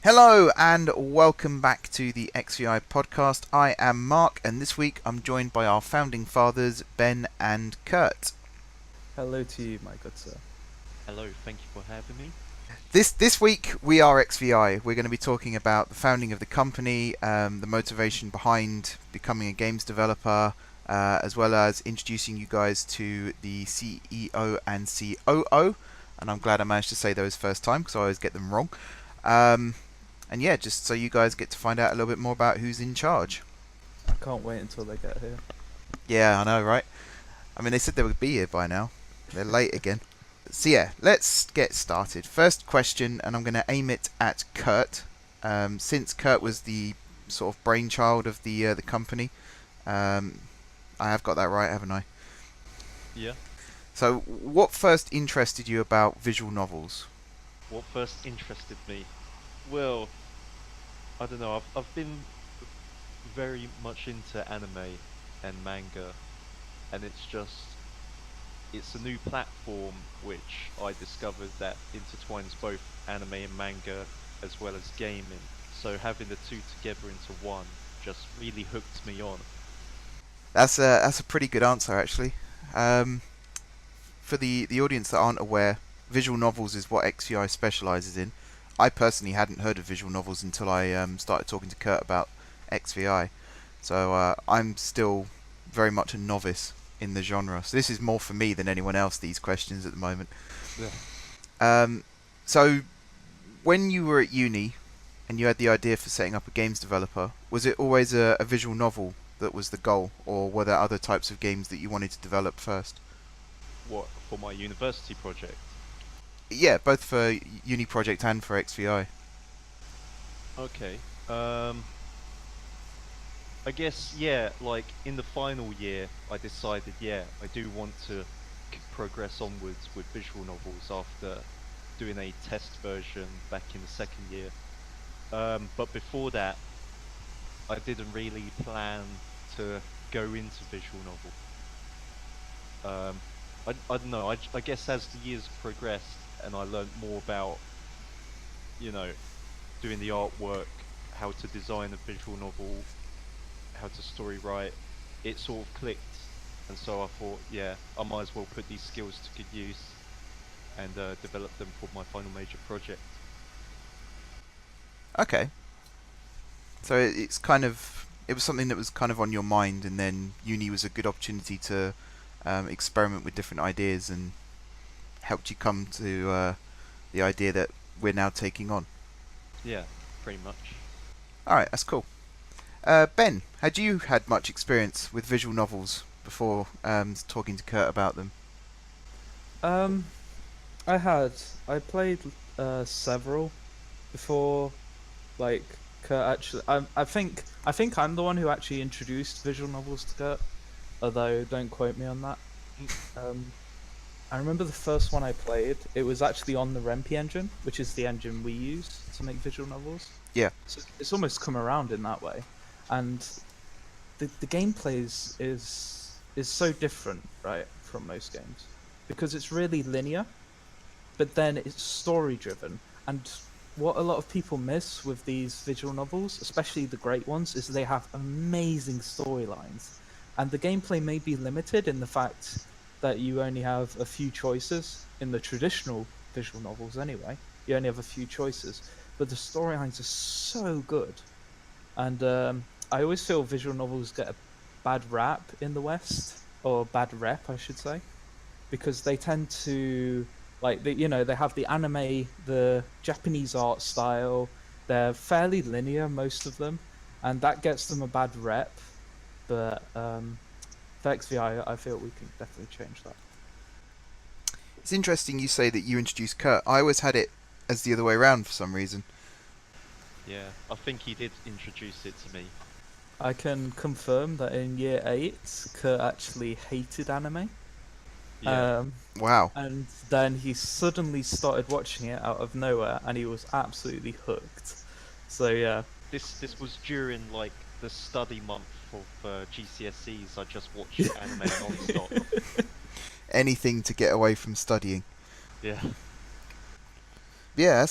Hello and welcome back to the XVI Podcast. I am Mark, and this week I'm joined by our founding fathers, Ben and Kurt. Hello to you, my good sir. Hello, thank you for having me. This week we are XVI. We're going to be talking about the founding of the company, the motivation behind becoming a games developer, as well as introducing you guys to the CEO and COO. And I'm glad I managed to say those first time because I always get them wrong. And yeah, just so you guys get to find out a little bit more about who's in charge. I can't wait until they get here. Yeah, I know, right? I mean, they said they would be here by now. They're late again. So yeah, let's get started. First question, and I'm going to aim it at Kurt. Since Kurt was the sort of brainchild of the company, I have got that right, haven't I? Yeah. So, what first interested you about visual novels? What first interested me? Well, I don't know. I've been very much into anime and manga, and it's a new platform which I discovered that intertwines both anime and manga as well as gaming. So having the two together into one just really hooked me on. That's a pretty good answer, actually. For the audience that aren't aware, visual novels is what XVI specialises in. I personally hadn't heard of visual novels until I started talking to Kurt about XVI. So I'm still very much a novice in the genre. So this is more for me than anyone else, these questions at the moment. Yeah. So when you were at uni and you had the idea for setting up a games developer, was it always a visual novel that was the goal, or were there other types of games that you wanted to develop first? What, for my university project? Yeah, both for uni project and for XVI. Okay. I guess, yeah, like in the final year, I decided, yeah, I do want to progress onwards with visual novels after doing a test version back in the second year. But before that, I didn't really plan to go into visual novel. I don't know, I guess as the years progressed and I learned more about, you know, doing the artwork, how to design a visual novel, how to story write, it sort of clicked, and so I thought, yeah, I might as well put these skills to good use and develop them for my final major project. Okay. So it was something that was kind of on your mind, and then uni was a good opportunity to experiment with different ideas and helped you come to the idea that we're now taking on. Yeah, pretty much. Alright, that's cool. Ben, had you had much experience with visual novels before talking to Kurt about them? I had. I played several before, like Kurt actually. I think I'm the one who actually introduced visual novels to Kurt, although don't quote me on that. I remember the first one I played. It was actually on the Rempe engine, which is the engine we use to make visual novels. Yeah. So it's almost come around in that way, and the gameplay is so different, right, from most games, because it's really linear, but then it's story driven. And what a lot of people miss with these visual novels, especially the great ones, is they have amazing storylines, and the gameplay may be limited in the fact that you only have a few choices in the traditional visual novels anyway. You only have a few choices, but the storylines are so good. And I always feel visual novels get a bad rap in the West, or bad rep, I should say, because they tend to, like, they have the anime, the Japanese art style. They're fairly linear, most of them, and that gets them a bad rep. But for XVI, I feel we can definitely change that. It's interesting you say that you introduced Kurt. I always had it as the other way around for some reason. Yeah, I think he did introduce it to me. I can confirm that in year 8, Kurt actually hated anime. Yeah. Wow. And then he suddenly started watching it out of nowhere, and he was absolutely hooked. So yeah. This was during like the study month of GCSEs. I just watched anime non-stop. Anything to get away from studying. Yeah. Yeah,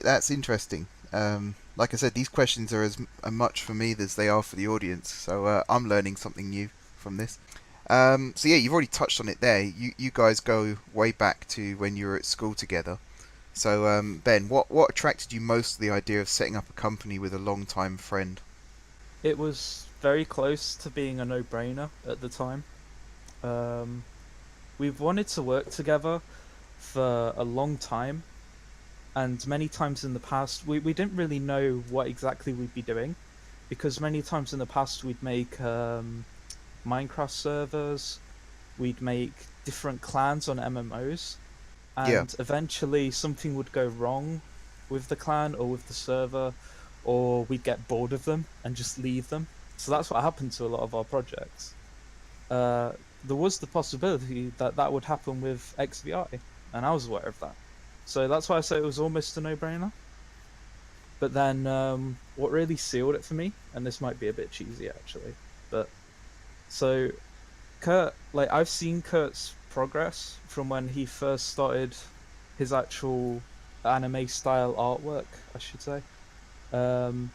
that's interesting. Like I said, these questions are as much for me as they are for the audience, so I'm learning something new from this. So yeah, you've already touched on it there. You guys go way back to when you were at school together. So Ben, what attracted you most to the idea of setting up a company with a long-time friend? It was very close to being a no-brainer at the time. Um, we've wanted to work together for a long time, and many times in the past, we didn't really know what exactly we'd be doing, because many times in the past we'd make Minecraft servers, we'd make different clans on MMOs, Yeah, and eventually something would go wrong with the clan or with the server, or we'd get bored of them and just leave them. So that's what happened to a lot of our projects. Uh, there was the possibility that that would happen with XVI, and I was aware of that. So that's why I say it was almost a no-brainer. But then, what really sealed it for me, and this might be a bit cheesy actually, but so Kurt, like I've seen Kurt's progress from when he first started his actual anime style artwork, I should say, um,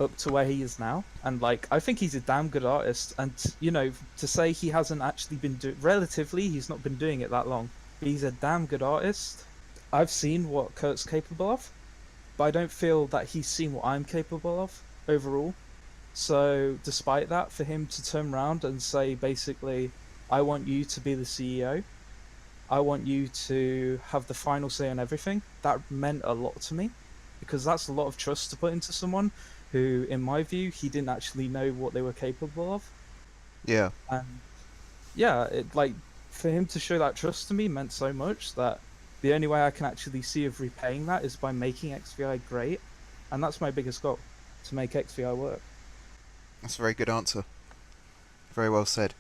up to where he is now. And like, I think he's a damn good artist. And you know, to say he hasn't actually been doing, relatively, he's not been doing it that long. But he's a damn good artist. I've seen what Kurt's capable of, but I don't feel that he's seen what I'm capable of overall. So, despite that, for him to turn around and say basically, I want you to be the CEO, I want you to have the final say on everything, that meant a lot to me because that's a lot of trust to put into someone who, in my view, he didn't actually know what they were capable of. yeah, And yeah, it like for him to show that trust to me meant so much that the only way I can actually see of repaying that is by making XVI great, and that's my biggest goal, to make XVI work. that's a very good answer. Very well said.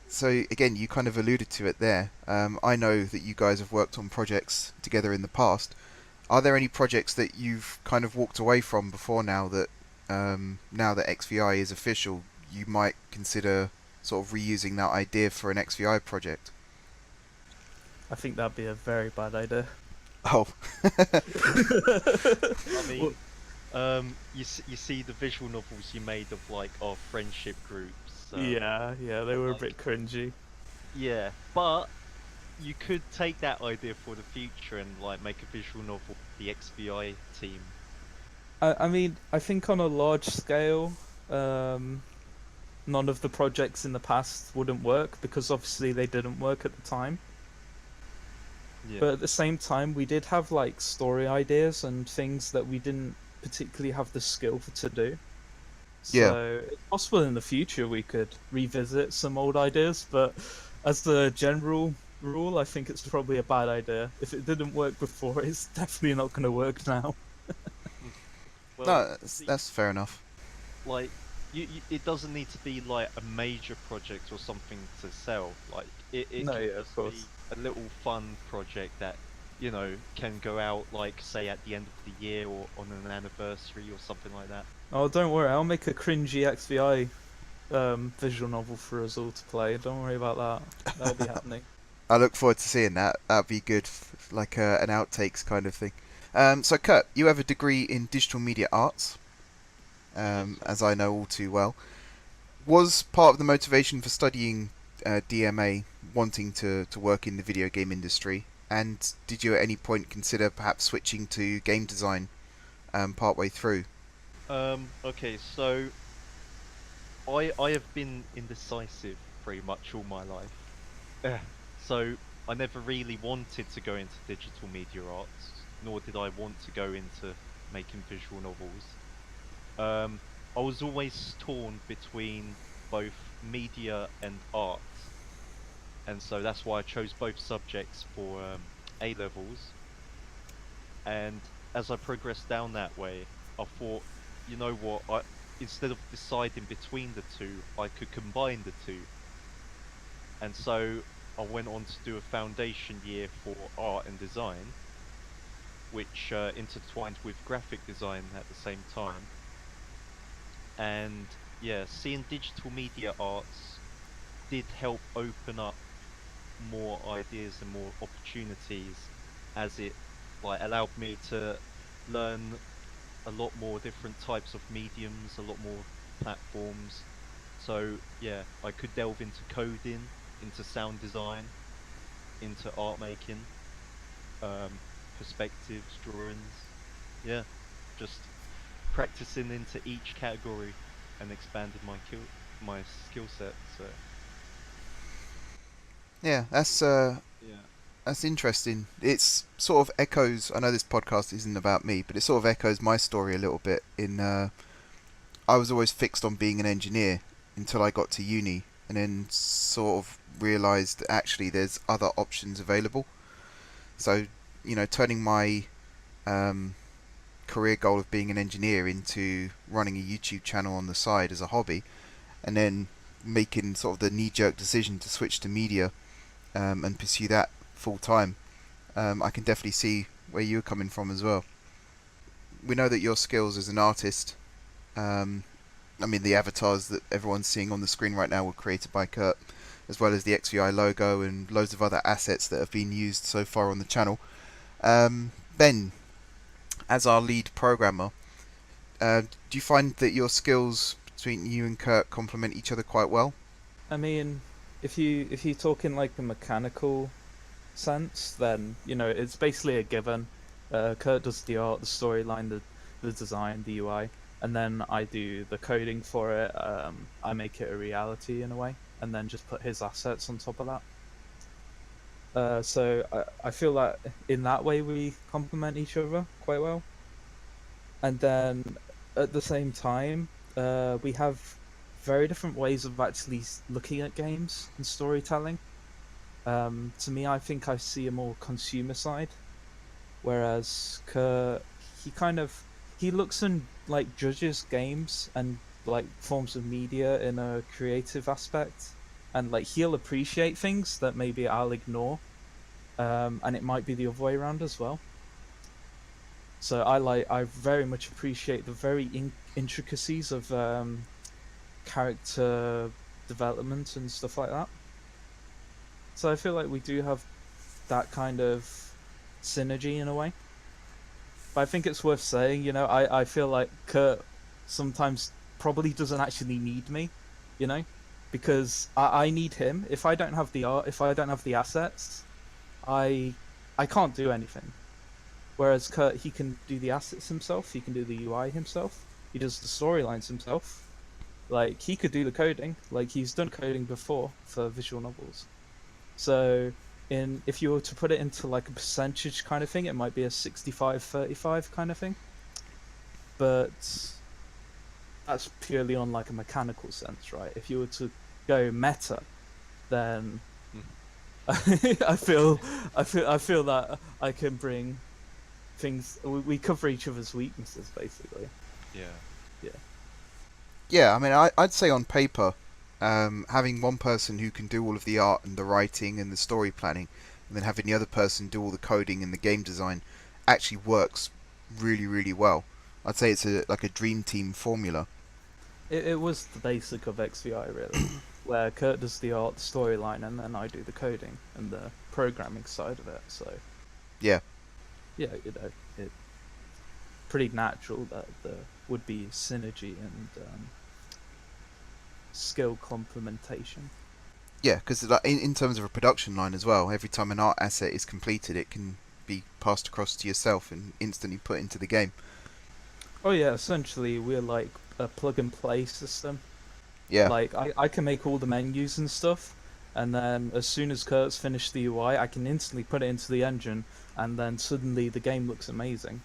So again, you kind of alluded to it there. I know that you guys have worked on projects together in the past. Are there any projects that you've kind of walked away from before now that XVI is official, you might consider sort of reusing that idea for an XVI project? I think that'd be a very bad idea. Oh, I Well, mean, you see the visual novels you made of like our friendship groups. yeah, they were a Like, bit cringy. yeah, but you could take that idea for the future and like make a visual novel, the XVI team. I mean, I think on a large scale, um, none of the projects in the past wouldn't work because obviously they didn't work at the time. Yeah, But at the same time, we did have like story ideas and things that we didn't particularly have the skill to do. yeah. So it's possible in the future we could revisit some old ideas, but as the general rule, I think it's probably a bad idea. If it didn't work before, it's definitely not going to work now. mm. Well, No, that's fair enough. like it doesn't need to be like a major project or something to sell. Like it No, can yeah, of just be course. a little fun project that can go out like say at the end of the year or on an anniversary or something like that. Oh, don't worry, I'll make a cringy XVI visual novel for us all to play. Don't worry about that. That'll be happening. I look forward to seeing that. That'd be good, like an outtakes kind of thing. So Kurt, you have a degree in digital media arts, Yes. as I know all too well. Was part of the motivation for studying DMA wanting to work in the video game industry? And did you at any point consider perhaps switching to game design partway through? Okay, so I have been indecisive pretty much all my life. Eh, So I never really wanted to go into digital media arts, nor did I want to go into making visual novels. Um, I was always torn between both media and art, and so that's why I chose both subjects for A levels. And as I progressed down that way, I thought, you know what, instead of deciding between the two, I could combine the two. And so I went on to do a foundation year for art and design, which intertwined with graphic design at the same time. And yeah, seeing digital media arts did help open up more ideas and more opportunities, as it like allowed me to learn a lot more different types of mediums, a lot more platforms. So yeah, I could delve into coding, into sound design, into art making, um, perspectives, drawings. Yeah, just practicing into each category and expanded my skill set. So Yeah, yeah, that's interesting. It's sort of echoes. I know this podcast isn't about me, but it sort of echoes my story a little bit. I was always fixed on being an engineer until I got to uni, and then sort of realised that actually there's other options available. So, turning my um, career goal of being an engineer into running a YouTube channel on the side as a hobby, and then making sort of the knee-jerk decision to switch to media and pursue that full time. I can definitely see where you're coming from as well. We know that your skills as an artist, um, I mean, the avatars that everyone's seeing on the screen right now were created by Kurt, as well as the XVI logo and loads of other assets that have been used so far on the channel. Ben, as our lead programmer, do you find that your skills between you and Kurt complement each other quite well? I mean, if you talk in like a mechanical sense, then it's basically a given. Kurt does the art, the storyline, the design, the UI, and then I do the coding for it. I make it a reality in a way, and then just put his assets on top of that. So I feel like in that way we complement each other quite well. And then at the same time, we have very different ways of actually looking at games and storytelling. To me, I think I see a more consumer side, whereas Kurt, he looks and like judges games and like forms of media in a creative aspect, and like he'll appreciate things that maybe I'll ignore, and it might be the other way around as well. So I very much appreciate the very intricacies of character development and stuff like that. So I feel like we do have that kind of synergy in a way. But I think it's worth saying, I feel like Kurt sometimes probably doesn't actually need me, you know, because I need him. If I don't have the art, if I don't have the assets, I can't do anything. Whereas Kurt, he can do the assets himself, he can do the UI himself, he does the storylines himself. Like, he could do the coding, like he's done coding before for visual novels. So, if you were to put it into like a percentage kind of thing, it might be a 65-35 kind of thing. But that's purely on like a mechanical sense, right? If you were to go meta, then I feel that I can bring things. We cover each other's weaknesses, basically. yeah, Yeah. Yeah, I mean, I'd say on paper, having one person who can do all of the art and the writing and the story planning, and then having the other person do all the coding and the game design, actually works really, really well. I'd say it's like a dream team formula. It was the basic of XVI, really, where Kurt does the art, the storyline, and then I do the coding and the programming side of it. So Yeah. yeah, it's pretty natural that there would be synergy and skill complementation. Yeah, because like, in terms of a production line as well, every time an art asset is completed, it can be passed across to yourself and instantly put into the game. Oh yeah, essentially we're like a plug and play system. Yeah. Like I can make all the menus and stuff, and then as soon as Kurt's finished the UI, I can instantly put it into the engine, and then suddenly the game looks amazing.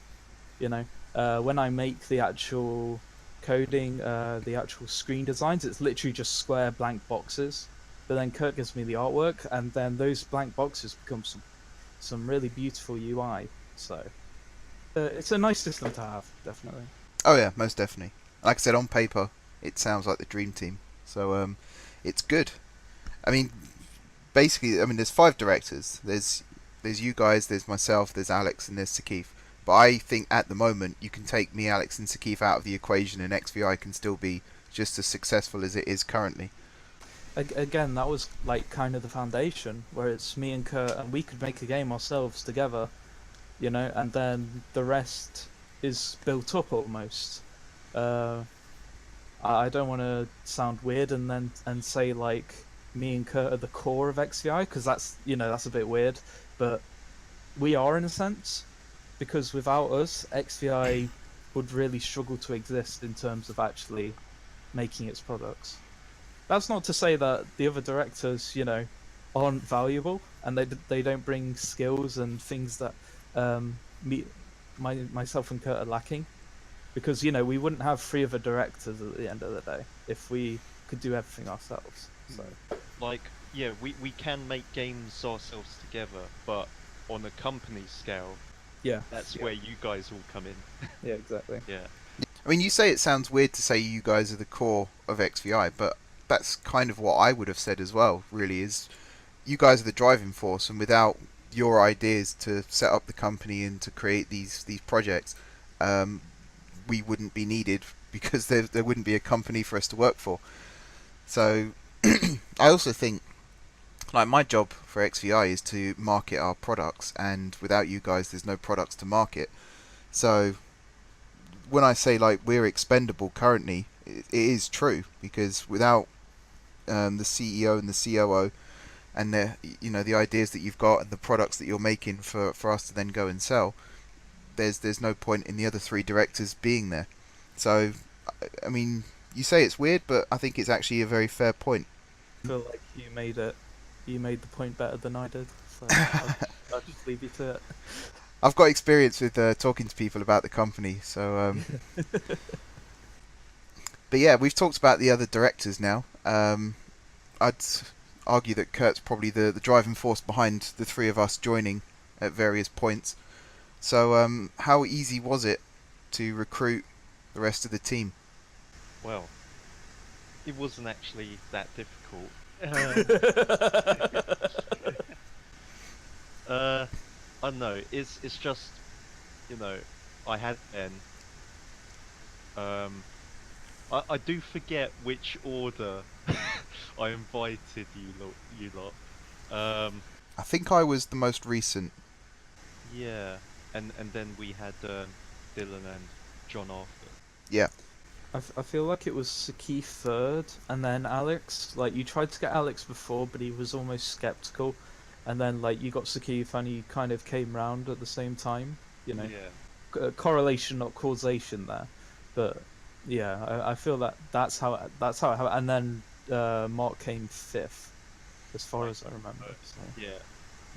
When I make the actual coding, the actual screen designs, it's literally just square blank boxes. But then Kurt gives me the artwork, and then those blank boxes become some really beautiful UI. So it's a nice system to have, definitely. Oh yeah, most definitely. Like I said, on paper, it sounds like the dream team. So it's good. I mean, basically, there's 5 directors. There's you guys, there's myself, there's Alex, and there's Sakif. But I think at the moment you can take me, Alex, and Sakif out of the equation, and XVI can still be just as successful as it is currently. Again, that was like kind of the foundation, where it's me and Kurt, and we could make a game ourselves together, and then the rest is built up almost. I don't want to sound weird and say like me and Kurt are the core of XVI, because that's a bit weird, but we are in a sense, because without us, XVI would really struggle to exist in terms of actually making its products. That's not to say that the other directors, aren't valuable and they don't bring skills and things that myself and Kurt are lacking. Because we wouldn't have three other directors at the end of the day if we could do everything ourselves. So Like, yeah, we can make games ourselves together, but on a company scale, yeah, that's where you guys all come in. yeah, exactly. Yeah. I mean, you say it sounds weird to say you guys are the core of XVI, but that's kind of what I would have said as well, really, is you guys are the driving force, and without your ideas to set up the company and to create these projects, we wouldn't be needed because there wouldn't be a company for us to work for. So I also think, like, my job for XVI is to market our products, and without you guys there's no products to market. So when I say like we're expendable currently, it is true, because without the CEO and the COO and the ideas that you've got and the products that you're making for us to then go and sell, there's no point in the other three directors being there. So I mean, you say it's weird, but I think it's actually a very fair point. I feel like you made the point better than I did, so I'll just leave you to it. I've got experience with talking to people about the company, so but yeah, we've talked about the other directors now. I'd argue that Kurt's probably the driving force behind the three of us joining at various points. So how easy was it to recruit the rest of the team? Well, it wasn't actually that difficult. I don't know. It's just, I had Ben. I do forget which order I invited you lot. I think I was the most recent. Yeah, and then we had Dylan and John after. Yeah. I feel like it was Saki third, and then Alex. Like, you tried to get Alex before, but he was almost skeptical, and then like you got Sakif, and he kind of came round at the same time. Yeah. Correlation, not causation there, but yeah, I feel that's how it happened. And then Mark came fifth, as far as I remember. So. Yeah.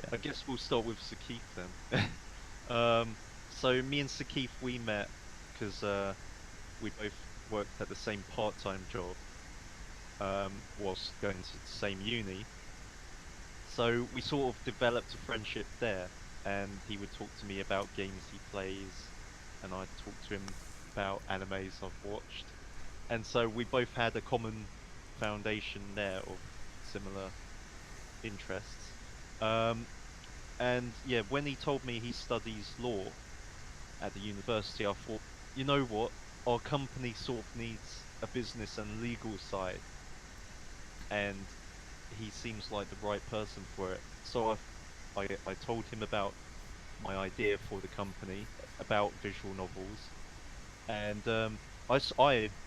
Yeah. I guess we'll start with Sakif then. So me and Sakif, we met because we both worked at the same part-time job, whilst going to the same uni. So we sort of developed a friendship there, and he would talk to me about games he plays, and I'd talk to him about animes I've watched. And so we both had a common foundation there of similar interests. And yeah, when he told me he studies law at the university, I thought, you know what, our company sort of needs a business and legal side, and he seems like the right person for it. So I told him about my idea for the company, about visual novels, and I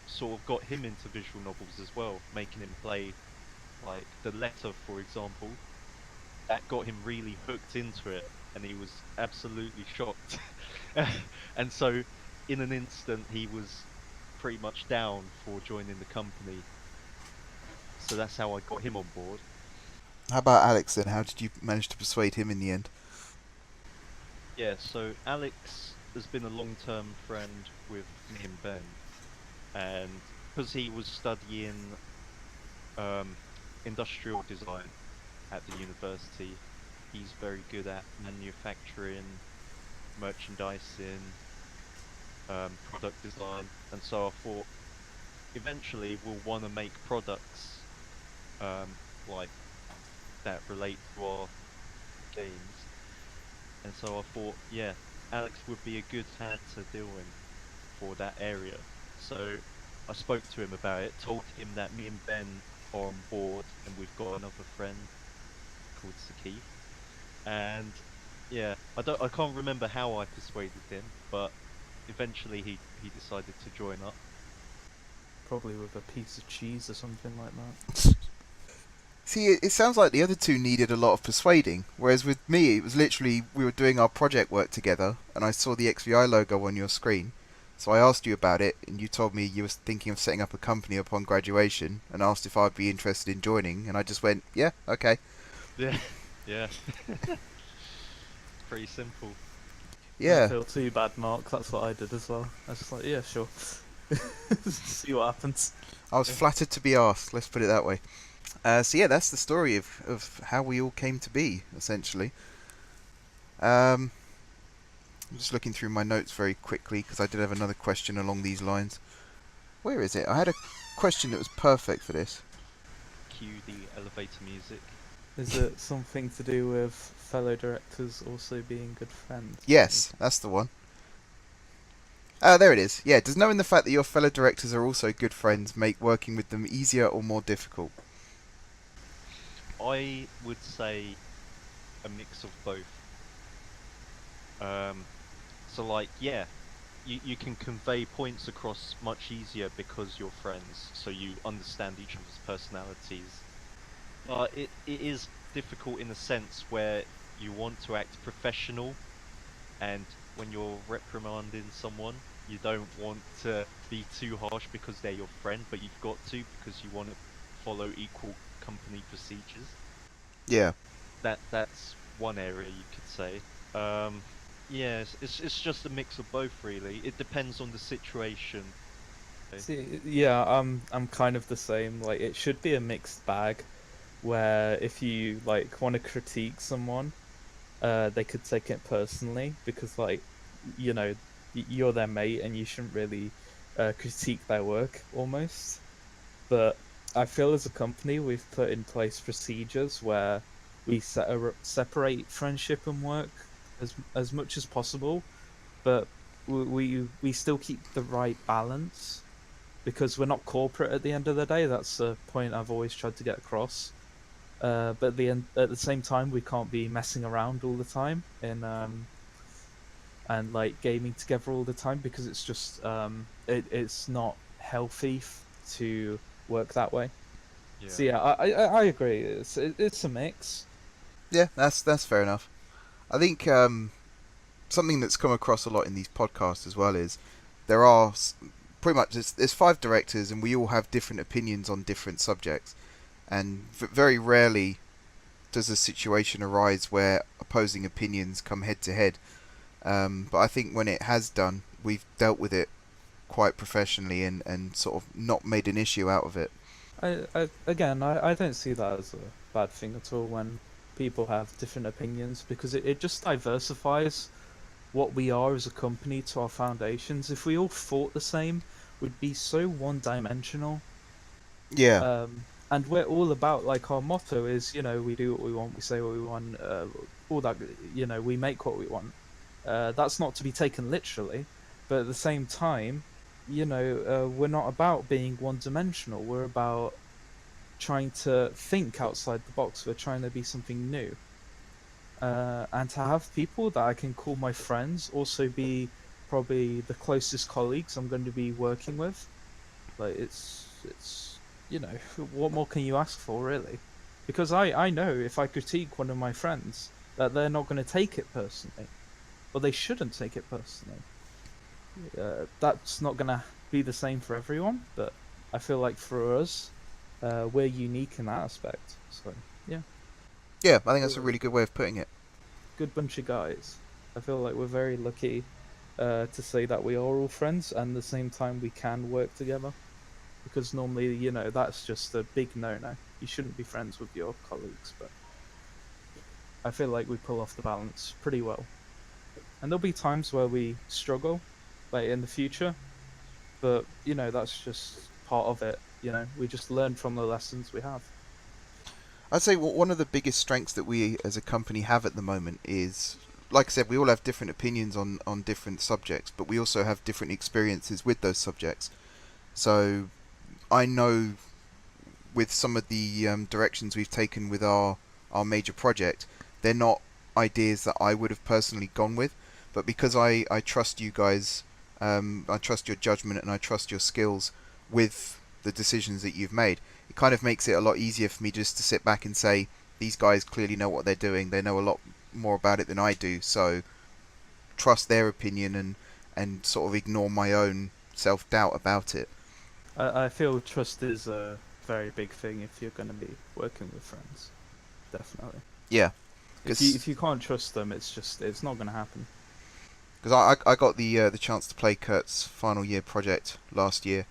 sort of got him into visual novels as well, making him play like The Letter, for example. That got him really hooked into it, and he was absolutely shocked. And so, in an instant, he was pretty much down for joining the company. So that's how I got him on board. How about Alex then? How did you manage to persuade him in the end? Yeah, so Alex has been a long-term friend with me and Ben, and because he was studying industrial design at the university, he's very good at manufacturing, merchandising, product design, and so I thought eventually we'll want to make products like that relate to our games, and so I thought, yeah, Alex would be a good hand to deal in for that area. So I spoke to him about it, told him that me and Ben are on board, and we've got another friend called Sakif. And yeah, I can't remember how I persuaded him, but eventually he decided to join up. Probably with a piece of cheese or something like that. See, it sounds like the other two needed a lot of persuading, whereas with me, it was literally we were doing our project work together, and I saw the XVI logo on your screen, so I asked you about it, and you told me you were thinking of setting up a company upon graduation, and asked if I'd be interested in joining, and I just went, yeah, okay. Yeah, yeah. Pretty simple. Yeah. Don't feel too bad, Mark. That's what I did as well. I was just like, yeah, sure. See what happens. I was flattered to be asked, let's put it that way. So yeah, that's the story of how we all came to be, essentially. I'm just looking through my notes very quickly, because I did have another question along these lines. Where is it? I had a question that was perfect for this. Cue the elevator music. Is it something to do with fellow directors also being good friends? Yes, that's the one. There it is. Yeah, does knowing the fact that your fellow directors are also good friends make working with them easier or more difficult? I would say a mix of both. So like, yeah, you can convey points across much easier because you're friends, so you understand each other's personalities. But it is difficult in a sense where you want to act professional, and when you're reprimanding someone, you don't want to be too harsh because they're your friend, but you've got to because you want to follow equal company procedures. Yeah. That's one area you could say. Yeah, it's just a mix of both really. It depends on the situation. See, yeah, I'm kind of the same. Like, it should be a mixed bag, where if you like want to critique someone, they could take it personally because, like, you know, you're their mate and you shouldn't really critique their work almost. But I feel as a company we've put in place procedures where we separate friendship and work as much as possible, but we still keep the right balance because we're not corporate at the end of the day. That's the point I've always tried to get across. But at the same time, we can't be messing around all the time and like gaming together all the time because it's just it's not healthy to work that way. Yeah. So yeah, I agree. It's a mix. Yeah, that's fair enough. I think something that's come across a lot in these podcasts as well is there are pretty much there's 5 directors and we all have different opinions on different subjects, and very rarely does a situation arise where opposing opinions come head to head. But I think when it has done, we've dealt with it quite professionally and sort of not made an issue out of it. I don't see that as a bad thing at all when people have different opinions because it just diversifies what we are as a company to our foundations. If we all thought the same, we'd be so one-dimensional. Yeah. And we're all about, like, our motto is, you know, we do what we want, we say what we want, all that, you know, we make what we want. That's not to be taken literally, but at the same time, you know, we're not about being one-dimensional. We're about trying to think outside the box. We're trying to be something new. And to have people that I can call my friends also be probably the closest colleagues I'm going to be working with. Like, it's you know, what more can you ask for, really? Because I know if I critique one of my friends that they're not going to take it personally, or they shouldn't take it personally. That's not going to be the same for everyone, but I feel like for us, we're unique in that aspect. So, yeah. Yeah, I think that's a really good way of putting it. Good bunch of guys. I feel like we're very lucky to say that we are all friends, and at the same time we can work together. Because normally, you know, that's just a big no-no. You shouldn't be friends with your colleagues, but I feel like we pull off the balance pretty well. And there'll be times where we struggle, like in the future, but, you know, that's just part of it. You know, we just learn from the lessons we have. I'd say one of the biggest strengths that we as a company have at the moment is, like I said, we all have different opinions on different subjects, but we also have different experiences with those subjects. So I know with some of the directions we've taken with our major project, they're not ideas that I would have personally gone with, but because I trust you guys I trust your judgment and I trust your skills with the decisions that you've made. It kind of makes it a lot easier for me just to sit back and say, these guys clearly know what they're doing. They know a lot more about it than I do, so trust their opinion and sort of ignore my own self-doubt about it. I feel trust is a very big thing if you're going to be working with friends. Definitely. Yeah. If you can't trust them, it's not going to happen. Because I got the chance to play Kurt's final year project last year,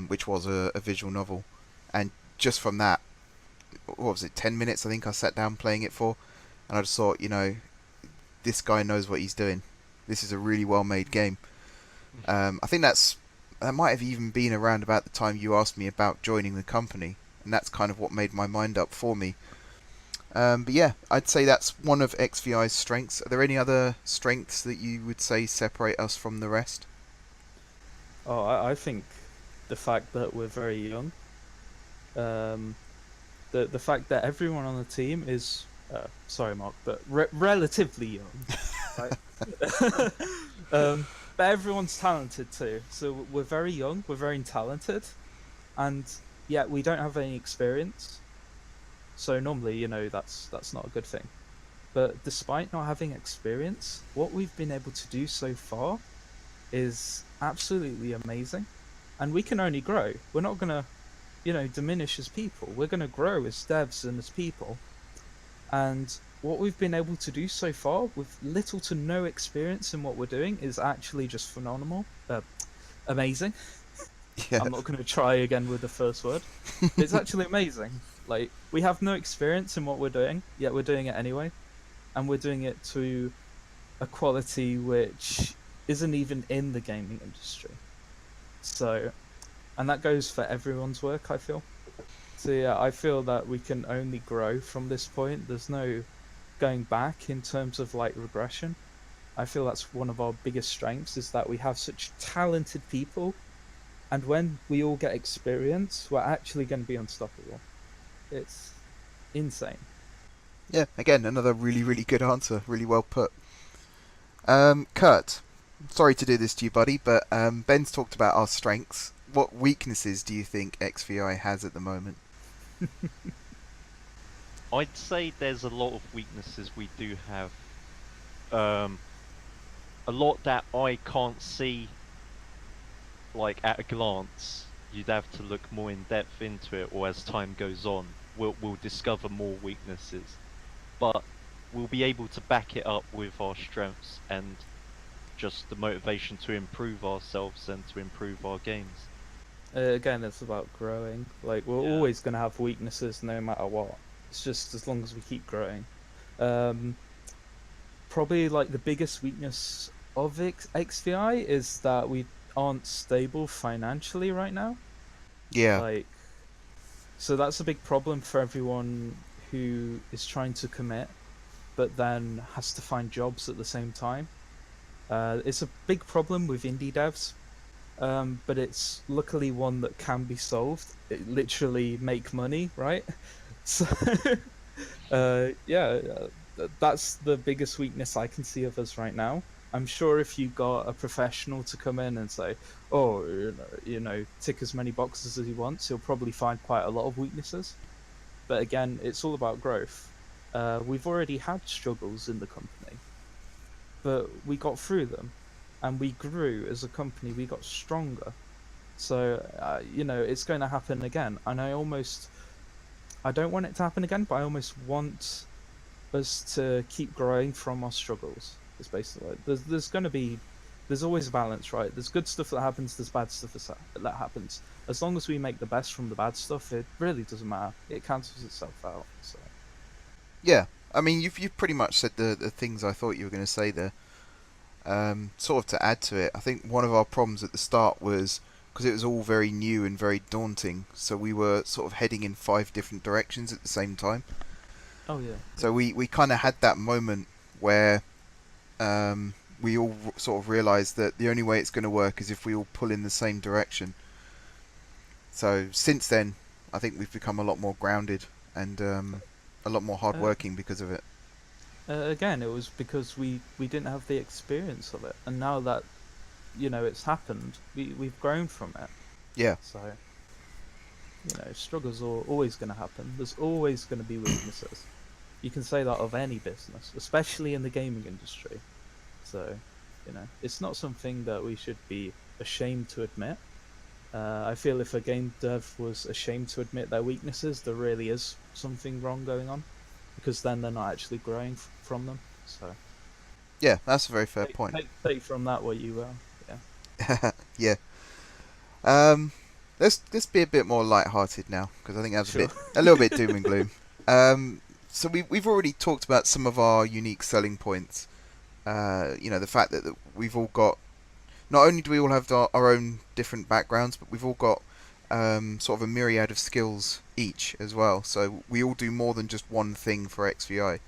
which was a visual novel, and just from that, what was it, 10 minutes I think I sat down playing it for, and I just thought, this guy knows what he's doing. This is a really well made game. I think that might have even been around about the time you asked me about joining the company, and that's kind of what made my mind up for me. But yeah, I'd say that's one of XVI's strengths. Are there any other strengths that you would say separate us from the rest? Oh, I think the fact that we're very young, the fact that everyone on the team is, sorry Mark, but relatively young, right? But everyone's talented too. So we're very young, we're very talented, and yet we don't have any experience. So normally, that's not a good thing. But despite not having experience, what we've been able to do so far is absolutely amazing. And we can only grow. We're not going to, diminish as people. We're going to grow as devs and as people. And what we've been able to do so far with little to no experience in what we're doing is actually just phenomenal. Amazing. Yeah. I'm not going to try again with the first word. It's actually amazing. Like, we have no experience in what we're doing, yet we're doing it anyway. And we're doing it to a quality which isn't even in the gaming industry. So, and that goes for everyone's work, I feel. So yeah, I feel that we can only grow from this point. There's no going back in terms of like regression. I feel that's one of our biggest strengths, is that we have such talented people, and when we all get experience, we're actually going to be unstoppable. It's insane. Yeah, again, another really, really good answer. Really well put. Kurt, sorry to do this to you, buddy, but Ben's talked about our strengths. What weaknesses do you think XVI has at the moment? I'd say there's a lot of weaknesses we do have. A lot that I can't see, like at a glance. You'd have to look more in depth into it, or as time goes on, we'll discover more weaknesses. But we'll be able to back it up with our strengths and just the motivation to improve ourselves and to improve our games. Again, it's about growing. Like, we're always going to have weaknesses no matter what. It's just as long as we keep growing. Probably like the biggest weakness of XVI is that we aren't stable financially right now. Yeah. Like, so that's a big problem for everyone who is trying to commit, but then has to find jobs at the same time. It's a big problem with indie devs, but it's luckily one that can be solved. It literally make money, right? So, that's the biggest weakness I can see of us right now. I'm sure if you got a professional to come in and say, oh, tick as many boxes as he wants, he'll probably find quite a lot of weaknesses. But again, it's all about growth. We've already had struggles in the company, but we got through them, and we grew as a company. We got stronger. So, it's going to happen again. And I don't want it to happen again, but I almost want us to keep growing from our struggles. It's basically like, there's always a balance, right? There's good stuff that happens, there's bad stuff that happens. As long as we make the best from the bad stuff, it really doesn't matter. It cancels itself out. So. Yeah, I mean, you've pretty much said the things I thought you were going to say there. Sort of to add to it, I think one of our problems at the start was because it was all very new and very daunting, so we were sort of heading in 5 different directions at the same time. Oh yeah. So we kind of had that moment where we all sort of realised that the only way it's going to work is if we all pull in the same direction. So since then, I think we've become a lot more grounded and a lot more hardworking because of it. Again, it was because we didn't have the experience of it, and now that it's happened. We've grown from it. Yeah. So, struggles are always going to happen. There's always going to be weaknesses. You can say that of any business, especially in the gaming industry. So, it's not something that we should be ashamed to admit. I feel if a game dev was ashamed to admit their weaknesses, there really is something wrong going on, because then they're not actually growing from them. So, Yeah, that's a very fair point. Take from that what you will. Yeah. Yeah. Let's be a bit more light-hearted now, because I think that was a little bit doom and gloom. So we've already talked about some of our unique selling points. The fact that we've all got, not only do we all have our own different backgrounds, but we've all got sort of a myriad of skills each as well. So we all do more than just one thing for XVI,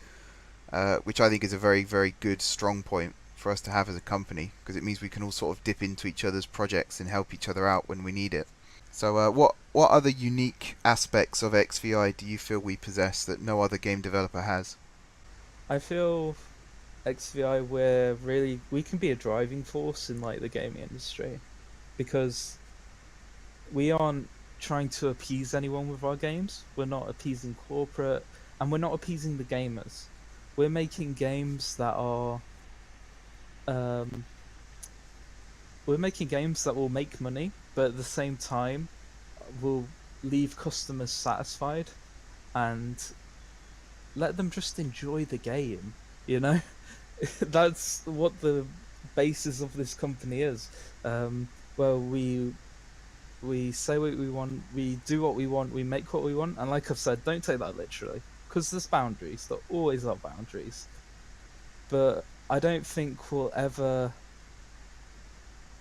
which I think is a very, very good, strong point for us to have as a company, because it means we can all sort of dip into each other's projects and help each other out when we need it. So what other unique aspects of XVI do you feel we possess that no other game developer has? I feel XVI we can be a driving force in like the gaming industry, because we aren't trying to appease anyone with our games. We're not appeasing corporate, and we're not appeasing the gamers. We're making games that are we're making games that will make money, but at the same time will leave customers satisfied and let them just enjoy the game. That's what the basis of this company is. Well, we say what we want, we do what we want, we make what we want, and like I've said, don't take that literally, because there's boundaries. There always are boundaries. But I don't think we'll ever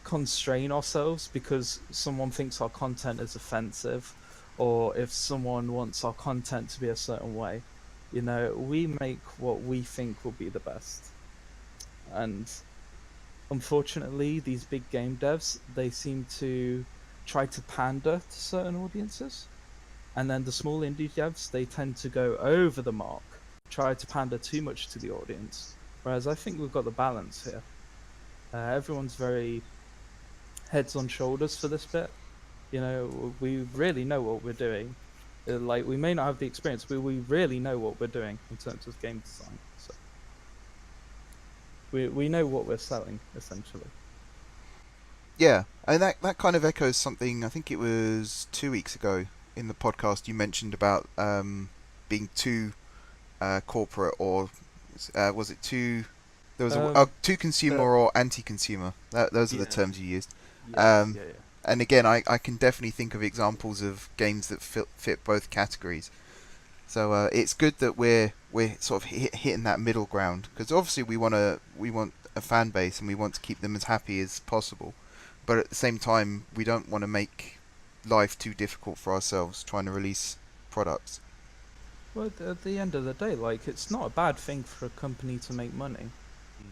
constrain ourselves because someone thinks our content is offensive, or if someone wants our content to be a certain way. We make what we think will be the best. And unfortunately, these big game devs, they seem to try to pander to certain audiences. And then the small indie devs, they tend to go over the mark, try to pander too much to the audience. Whereas I think we've got the balance here. Everyone's very heads on shoulders for this bit. We really know what we're doing. We may not have the experience, but we really know what we're doing in terms of game design. So we know what we're selling, essentially. Yeah, and that kind of echoes something. I think it was 2 weeks ago in the podcast you mentioned about being too corporate, or was it too? There was too consumer or anti-consumer. Those are the terms you used. Yeah. And again, I can definitely think of examples of games that fit both categories. So it's good that we're sort of hitting that middle ground, because obviously we want a fan base and we want to keep them as happy as possible, but at the same time we don't want to make life too difficult for ourselves trying to release products. Well, at the end of the day, it's not a bad thing for a company to make money.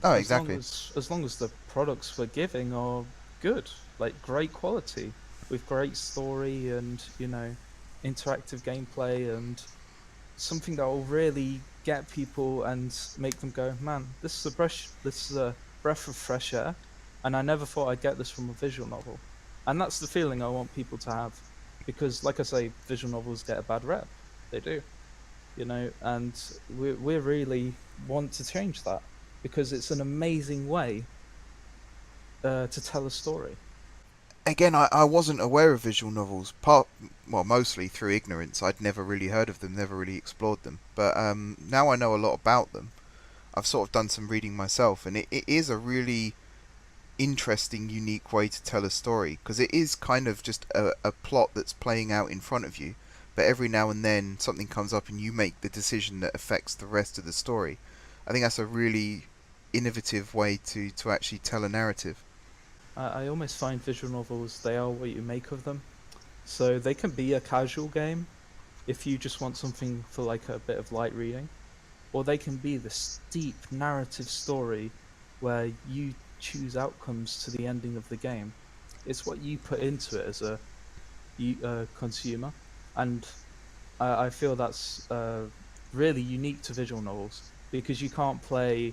Oh, exactly. As long as the products we're giving are good, great quality, with great story and interactive gameplay, and something that will really get people and make them go, man, this is a breath of fresh air, and I never thought I'd get this from a visual novel. And that's the feeling I want people to have, because like I say, visual novels get a bad rep. They do, and we really want to change that, because it's an amazing way to tell a story. Again, I wasn't aware of visual novels, mostly through ignorance. I'd never really heard of them, never really explored them. But now I know a lot about them. I've sort of done some reading myself, and it is a really interesting, unique way to tell a story, because it is kind of just a plot that's playing out in front of you, but every now and then something comes up and you make the decision that affects the rest of the story. I think that's a really innovative way to actually tell a narrative. I almost find visual novels, they are what you make of them. So they can be a casual game if you just want something for a bit of light reading, or they can be the steep narrative story where you choose outcomes to the ending of the game. It's what you put into it as a consumer, and I feel that's really unique to visual novels, because you can't play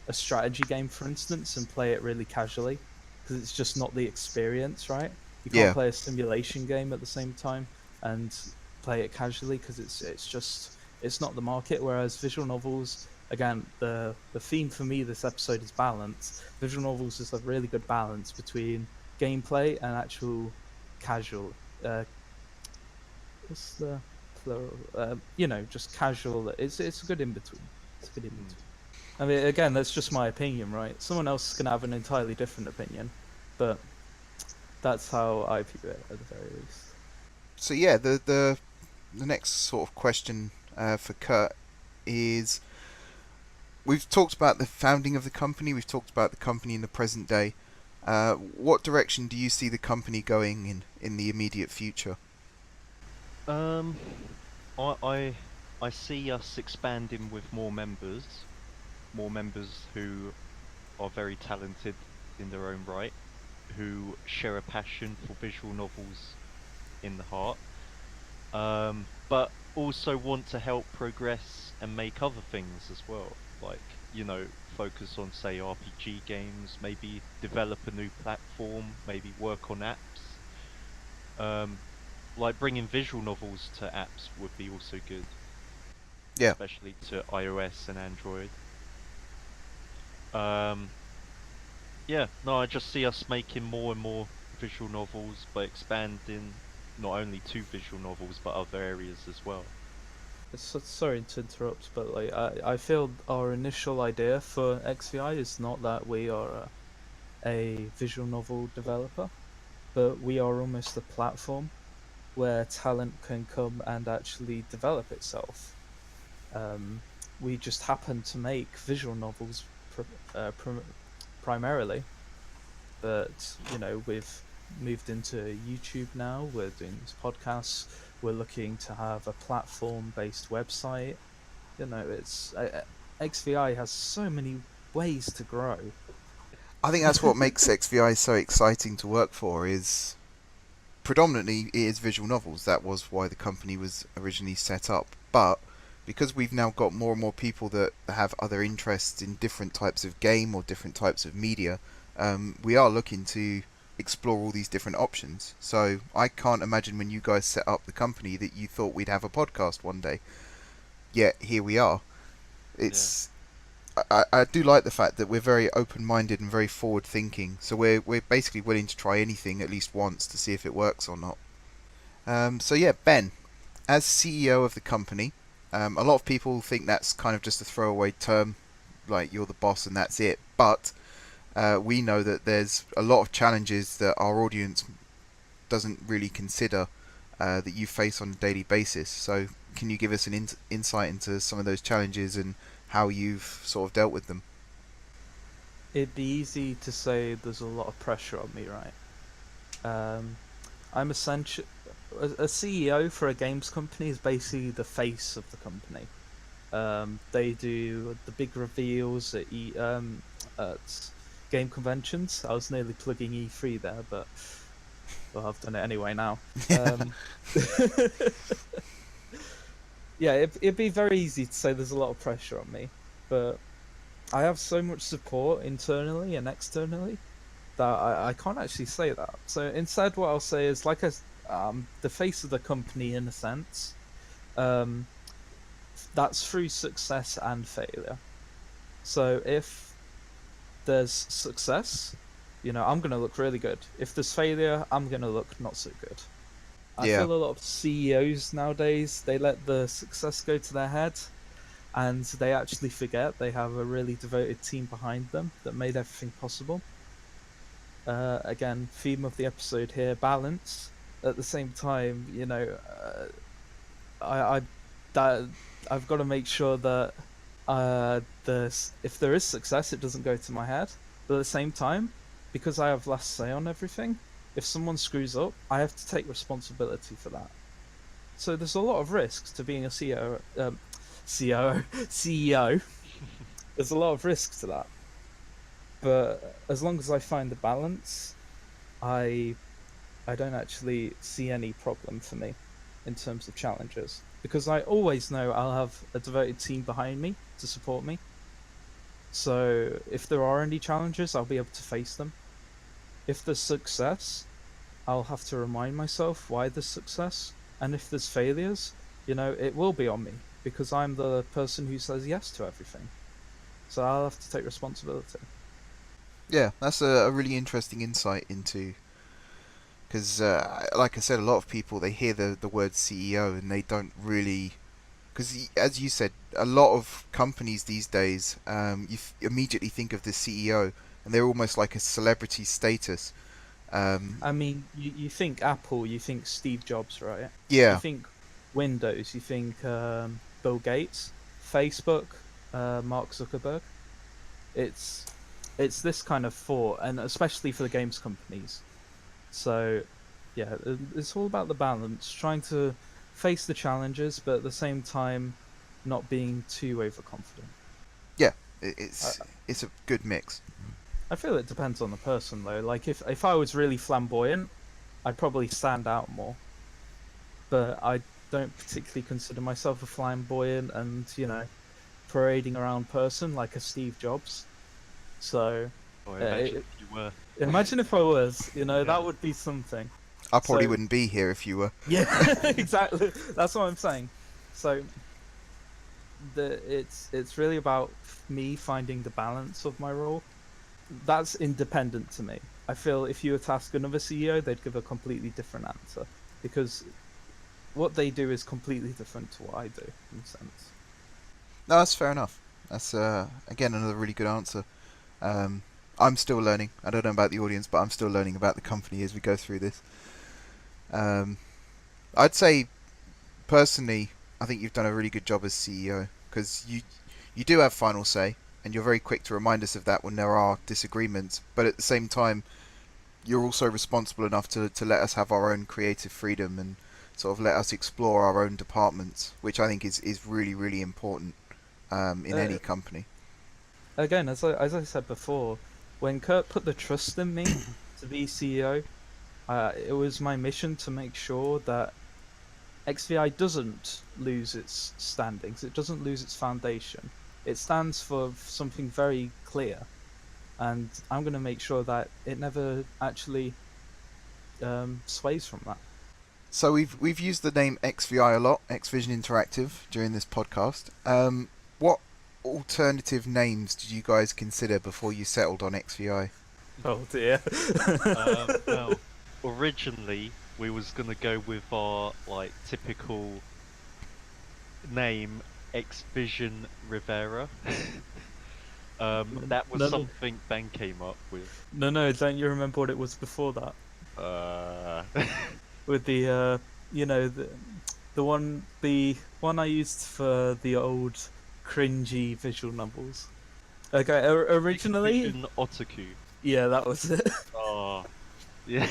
a strategy game, for instance, and play it really casually, because it's just not the experience, right? You can't Yeah. play a simulation game at the same time and play it casually, because it's not the market. Whereas visual novels, again, the theme for me this episode is balance. Visual novels is a really good balance between gameplay and actual casual. What's the plural? Just casual. It's a good in between. It's a good in between. I mean, again, that's just my opinion, right? Someone else is gonna have an entirely different opinion, but that's how I view it at the very least. So yeah, the next sort of question for Kurt is: we've talked about the founding of the company, we've talked about the company in the present day. What direction do you see the company going in the immediate future? Um, I see us expanding with more members who are very talented in their own right, who share a passion for visual novels in the heart, but also want to help progress and make other things as well, like, focus on, say, RPG games, maybe develop a new platform, maybe work on apps. Like bringing visual novels to apps would be also good, Yeah. especially to iOS and Android. Um, yeah, no, I just see us making more and more visual novels, but expanding not only to visual novels but other areas as well. Sorry to interrupt, but like I feel our initial idea for XVI is not that we are a visual novel developer, but we are almost a platform where talent can come and actually develop itself. We just happen to make visual novels primarily, but we've moved into YouTube now. We're doing this podcast. We're looking to have a platform-based website. It's XVI has so many ways to grow. I think that's what makes XVI so exciting to work for. Is predominantly it is visual novels. That was why the company was originally set up. But because we've now got more and more people that have other interests in different types of game or different types of media, we are looking to explore all these different options. So I can't imagine when you guys set up the company that you thought we'd have a podcast one day. Yet here we are. It's I do like the fact that we're very open-minded and very forward-thinking. So we're basically willing to try anything at least once to see if it works or not. So yeah, Ben, as CEO of the company, a lot of people think that's kind of just a throwaway term, like you're the boss and that's it. But we know that there's a lot of challenges that our audience doesn't really consider that you face on a daily basis. So can you give us an insight into some of those challenges and how you've sort of dealt with them? It'd be easy to say there's a lot of pressure on me, right? I'm essentially a CEO for a games company is basically the face of the company. They do the big reveals at game conventions. I was nearly plugging E3 there, but well, I've done it anyway now. Yeah, it'd be very easy to say there's a lot of pressure on me, but I have so much support internally and externally that I can't actually say that. So instead, what I'll say is, like, the face of the company in a sense. That's through success and failure. So if there's success, I'm gonna look really good. If there's failure, I'm gonna look not so good. I Yeah. feel a lot of CEOs nowadays, they let the success go to their head, and they actually forget they have a really devoted team behind them that made everything possible. Again, theme of the episode here, balance. At the same time, I that I've got to make sure that if there is success, it doesn't go to my head. But at the same time, because I have last say on everything, if someone screws up, I have to take responsibility for that. So there's a lot of risks to being a CEO. CEO. There's a lot of risks to that. But as long as I find the balance, I don't actually see any problem for me in terms of challenges, because I always know I'll have a devoted team behind me to support me. So if there are any challenges, I'll be able to face them. If there's success, I'll have to remind myself why there's success. And if there's failures, it will be on me because I'm the person who says yes to everything. So I'll have to take responsibility. Yeah, that's a really interesting insight into, because like I said, a lot of people, they hear the word CEO and they don't really, because as you said, a lot of companies these days, immediately think of the CEO and they're almost like a celebrity status. I mean, you think Apple, you think Steve Jobs, right? You Yeah, think Windows, you think Bill Gates, Facebook, Mark Zuckerberg. It's it's this kind of thought, and especially for the games companies. So, yeah, it's all about the balance, trying to face the challenges, but at the same time, not being too overconfident. yeah, I, it's a good mix. I feel it depends on the person though. Like if I was really flamboyant, I'd probably stand out more. But I don't particularly consider myself a flamboyant and parading around person like a Steve Jobs. So Or uh, imagine it, if you were. imagine if I was, Yeah. that would be something. I probably So wouldn't be here if you were. yeah, exactly. That's what I'm saying. So it's really about me finding the balance of my role. That's independent to me. I feel if you were to ask another CEO, they'd give a completely different answer because what they do is completely different to what I do in a sense. No, that's fair enough. That's again another really good answer. Um, I'm still learning. I don't know about the audience, but I'm still learning about the company as we go through this. Um, I'd say personally, I think you've done a really good job as CEO because you do have final say, and you're very quick to remind us of that when there are disagreements. But at the same time, you're also responsible enough to let us have our own creative freedom and sort of let us explore our own departments, which I think is really really important in Uh, any company. Again, as I said before, when Kurt put the trust in me to be CEO, it was my mission to make sure that XVI doesn't lose its standings. It doesn't lose its foundation. It stands for something very clear, and I'm going to make sure that it never actually sways from that. So we've used the name XVI a lot, X Vision Interactive, during this podcast. What alternative names did you guys consider before you settled on XVI? Oh dear. Well, originally we was gonna go with our like typical name, Exvision Rivera. That was No, something Ben came up with. no. Don't you remember what it was before that? Uh, With the one I used for the old cringy visual novels. Okay, originally, Exvision Otaku. yeah, that was it. Oh, yeah.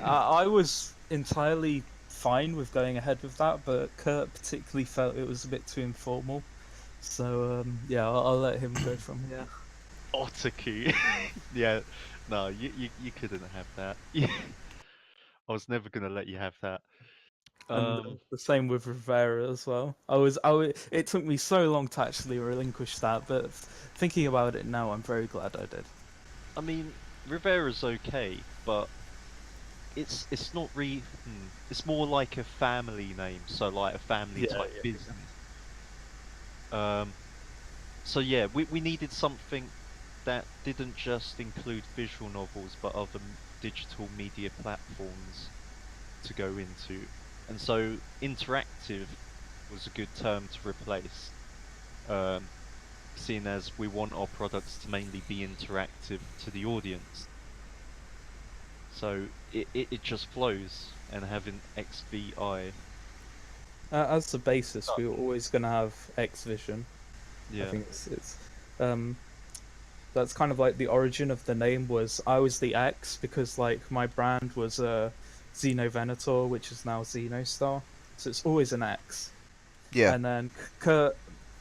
I was entirely fine with going ahead with that, but Kurt particularly felt it was a bit too informal. So yeah, I'll let him go from here. Otaku. Yeah. No, you couldn't have that. I was never gonna let you have that. And Um, the same with Rivera as well. It took me so long to actually relinquish that, but thinking about it now, I'm very glad I did. I mean, Rivera's okay, but it's not it's more like a family name, so like a family Yeah, type yeah, yeah. business. Um, so yeah, we needed something that didn't just include visual novels, but other digital media platforms to go into. And so interactive was a good term to replace, um, seeing as we want our products to mainly be interactive to the audience. So it just flows, and having XVI, As the basis, we were always going to have X Vision. I yeah, think um that's kind of like the origin of the name was I was the X because like my brand was Xeno Venator, which is now Xenostar, so it's always an X. Yeah, And then Kurt,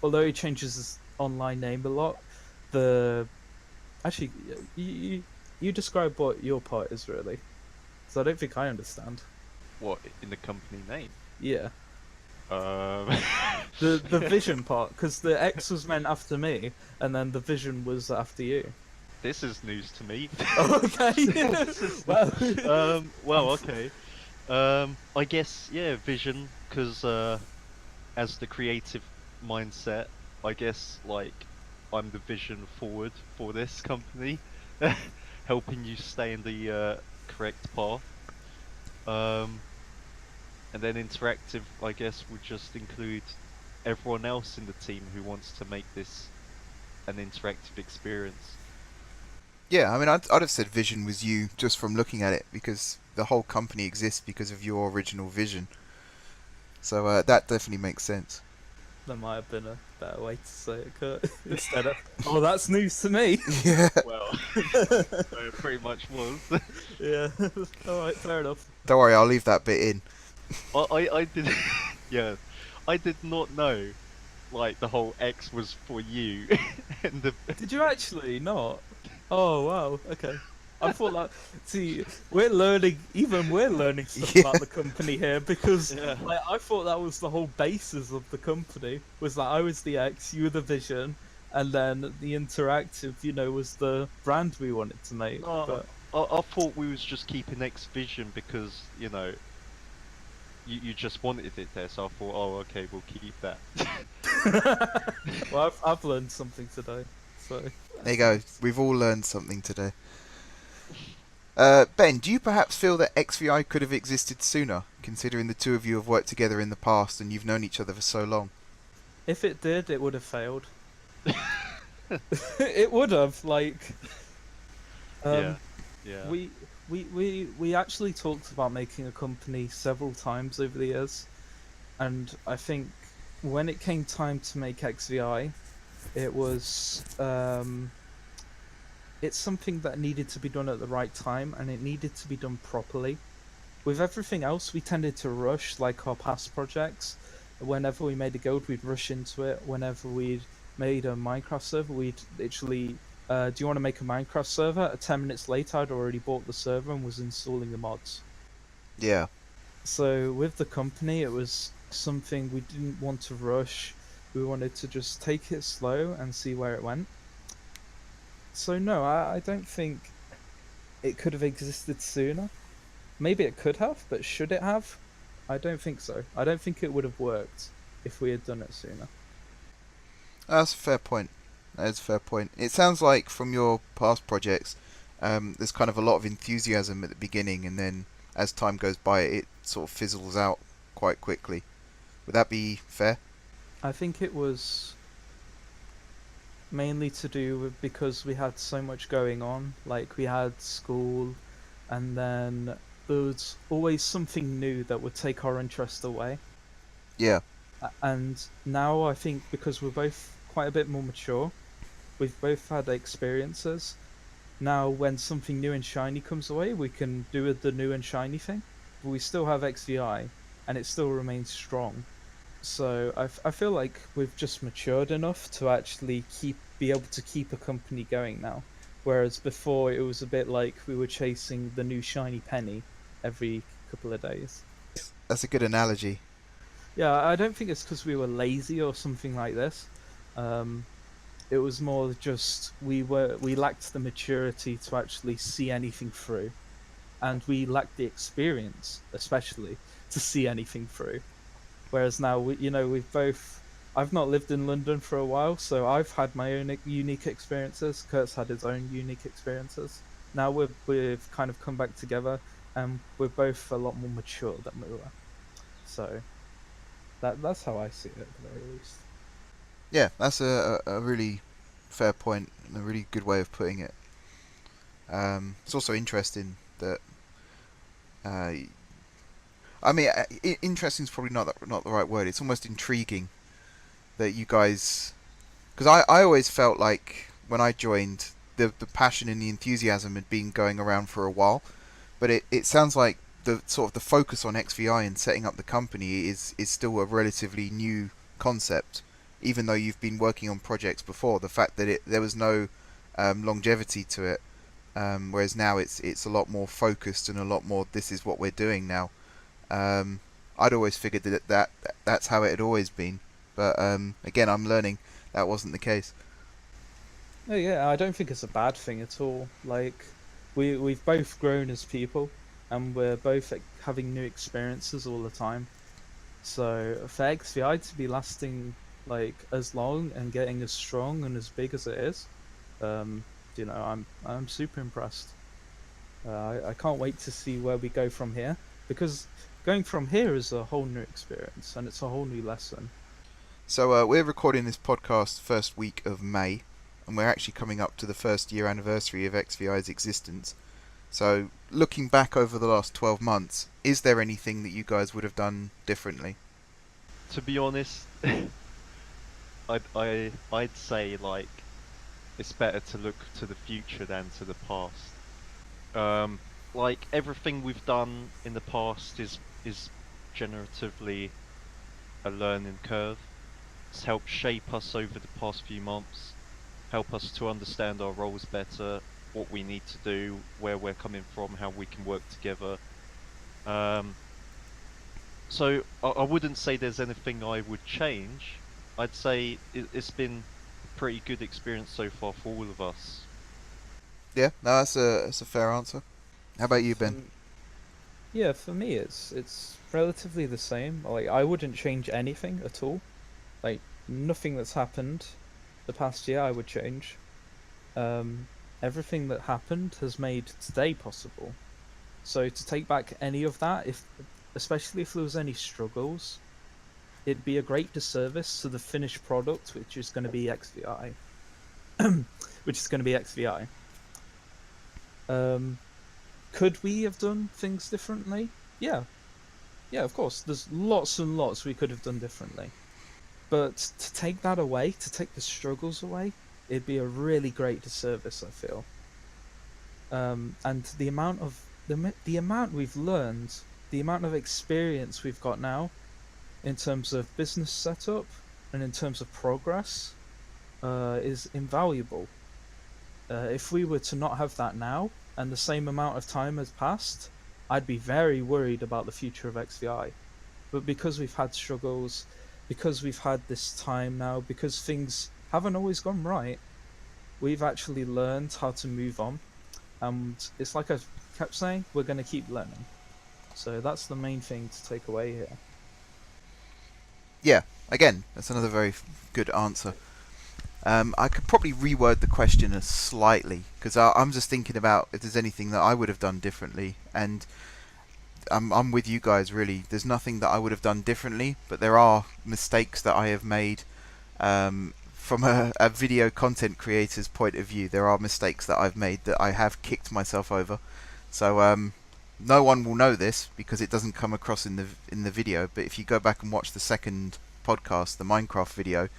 although he changes his online name a lot, the actually you describe what your part is really, so I don't think I understand. what in the company name? Yeah. Um, The vision part, because the X was meant after me, and then the vision was after you. this is news to me. Oh, okay. This is Well, well, okay. I guess yeah, vision, because as the creative mindset, I guess like I'm the vision forward for this company, helping you stay in the correct path. Um, and then interactive, I guess, would just include everyone else in the team who wants to make this an interactive experience. Yeah, I mean, I'd have said vision was you just from looking at it, because the whole company exists because of your original vision. So that definitely makes sense. that might have been a better way to say it, Kurt. Instead of, oh, that's news to me. Yeah. Well, it pretty much was. Yeah. All right, fair enough. Don't worry, I'll leave that bit in. I did, yeah, I did not know, like the whole X was for you, and the Did you actually not? Oh wow. Okay. I thought that. See, we're learning stuff Yeah. about the company here because yeah. like I thought that was the whole basis of the company was that I was the X, you were the vision, and then the interactive, was the brand we wanted to make. No, But I thought we was just keeping X Vision because you just wanted it there, so I thought, oh, okay, we'll keep that. well, I've learned something today. So There you go. We've all learned something today. Ben, do you perhaps feel that XVI could have existed sooner, considering the two of you have worked together in the past and you've known each other for so long? if it did, it would have failed. It would have Yeah, yeah. We actually talked about making a company several times over the years, and I think when it came time to make XVI, it was it's something that needed to be done at the right time, and it needed to be done properly. With everything else, we tended to rush, like our past projects. Whenever we made a guild, we'd rush into it. Whenever we'd made a Minecraft server, we'd literally, do you want to make a Minecraft server? 10 minutes later, I'd already bought the server and was installing the mods. Yeah. So with the company, it was something we didn't want to rush. We wanted to just take it slow and see where it went. So no, I don't think it could have existed sooner. Maybe it could have, but should it have? I don't think so. I don't think it would have worked if we had done it sooner. That's a fair point. That is a fair point. It sounds like from your past projects, there's kind of a lot of enthusiasm at the beginning, and then as time goes by, it sort of fizzles out quite quickly. Would that be fair? I think it was mainly to do with because we had so much going on. Like we had school, and then there was always something new that would take our interest away. Yeah. And now I think because we're both quite a bit more mature, we've both had experiences. Now when something new and shiny comes away, we can do the new and shiny thing. But we still have XVI, and it still remains strong. So I feel like we've just matured enough to actually be able to keep a company going now. Whereas before it was a bit like we were chasing the new shiny penny every couple of days. That's a good analogy. Yeah, I don't think it's because we were lazy or something like this. It was more just we lacked the maturity to actually see anything through, and we lacked the experience, especially, to see anything through. Whereas now, we've both. I've not lived in London for a while, so I've had my own unique experiences. Kurt's had his own unique experiences. Now we've kind of come back together, and we're both a lot more mature than we were. So that's how I see it, at the very least. Yeah, that's a really fair point and a really good way of putting it. It's also interesting that I mean, interesting is probably not the right word. It's almost intriguing that you guys, because I always felt like when I joined, the passion and the enthusiasm had been going around for a while, but it sounds like the sort of the focus on XVI and setting up the company is still a relatively new concept, even though you've been working on projects before. The fact that there was no longevity to it, whereas now it's a lot more focused and a lot more. This is what we're doing now. I'd always figured that's how it had always been. But again, I'm learning that wasn't the case. Oh yeah, I don't think it's a bad thing at all. Like, we've both grown as people, and we're both having new experiences all the time. So for XVI to be lasting like as long and getting as strong and as big as it is, um, I'm super impressed. I can't wait to see where we go from here, because going from here is a whole new experience and it's a whole new lesson. So we're recording this podcast first week of May, and we're actually coming up to the first year anniversary of XVI's existence. So looking back over the last 12 months, is there anything that you guys would have done differently? To be honest, I'd say like it's better to look to the future than to the past. Like everything we've done in the past is generatively a learning curve. It's helped shape us over the past few months, help us to understand our roles better, what we need to do, where we're coming from, how we can work together. So I wouldn't say there's anything I would change. I'd say it's been a pretty good experience so far for all of us. Yeah, no, that's a fair answer. How about you, Ben? Yeah, for me it's relatively the same. Like, I wouldn't change anything at all. Like, nothing that's happened the past year I would change. Everything that happened has made today possible. So to take back any of that, especially if there was any struggles, it'd be a great disservice to the finished product, which is going to be XVI. which is going to be XVI. Could we have done things differently? Yeah, of course. There's lots and lots we could have done differently. But to take that away, to take the struggles away, it'd be a really great disservice, I feel. And the amount we've learned, the amount of experience we've got now, in terms of business setup and in terms of progress, is invaluable. If we were to not have that now, and the same amount of time has passed, I'd be very worried about the future of XVI. But because we've had struggles, because we've had this time now, because things haven't always gone right, we've actually learned how to move on. And it's like I kept saying, we're going to keep learning. So that's the main thing to take away here. Yeah, again, that's another very good answer. I could probably reword the question slightly, because I'm just thinking about if there's anything that I would have done differently, and I'm with you guys really. There's nothing that I would have done differently, but there are mistakes that I have made. From a video content creator's point of view, there are mistakes that I've made that I have kicked myself over. So no one will know this because it doesn't come across in the video. But if you go back and watch the second podcast, the Minecraft video,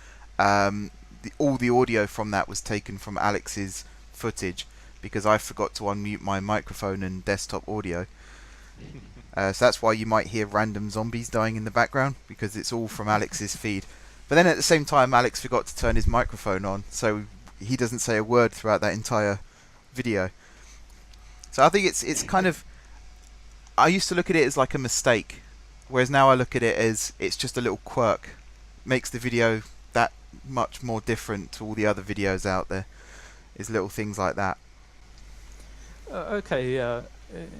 all the audio from that was taken from Alex's footage because I forgot to unmute my microphone and desktop audio. So that's why you might hear random zombies dying in the background, because it's all from Alex's feed. But then at the same time, Alex forgot to turn his microphone on, so he doesn't say a word throughout that entire video. So I think it's kind of... I used to look at it as like a mistake, whereas now I look at it as it's just a little quirk. Makes the video that much more different to all the other videos out there, is little things like that. Okay, yeah.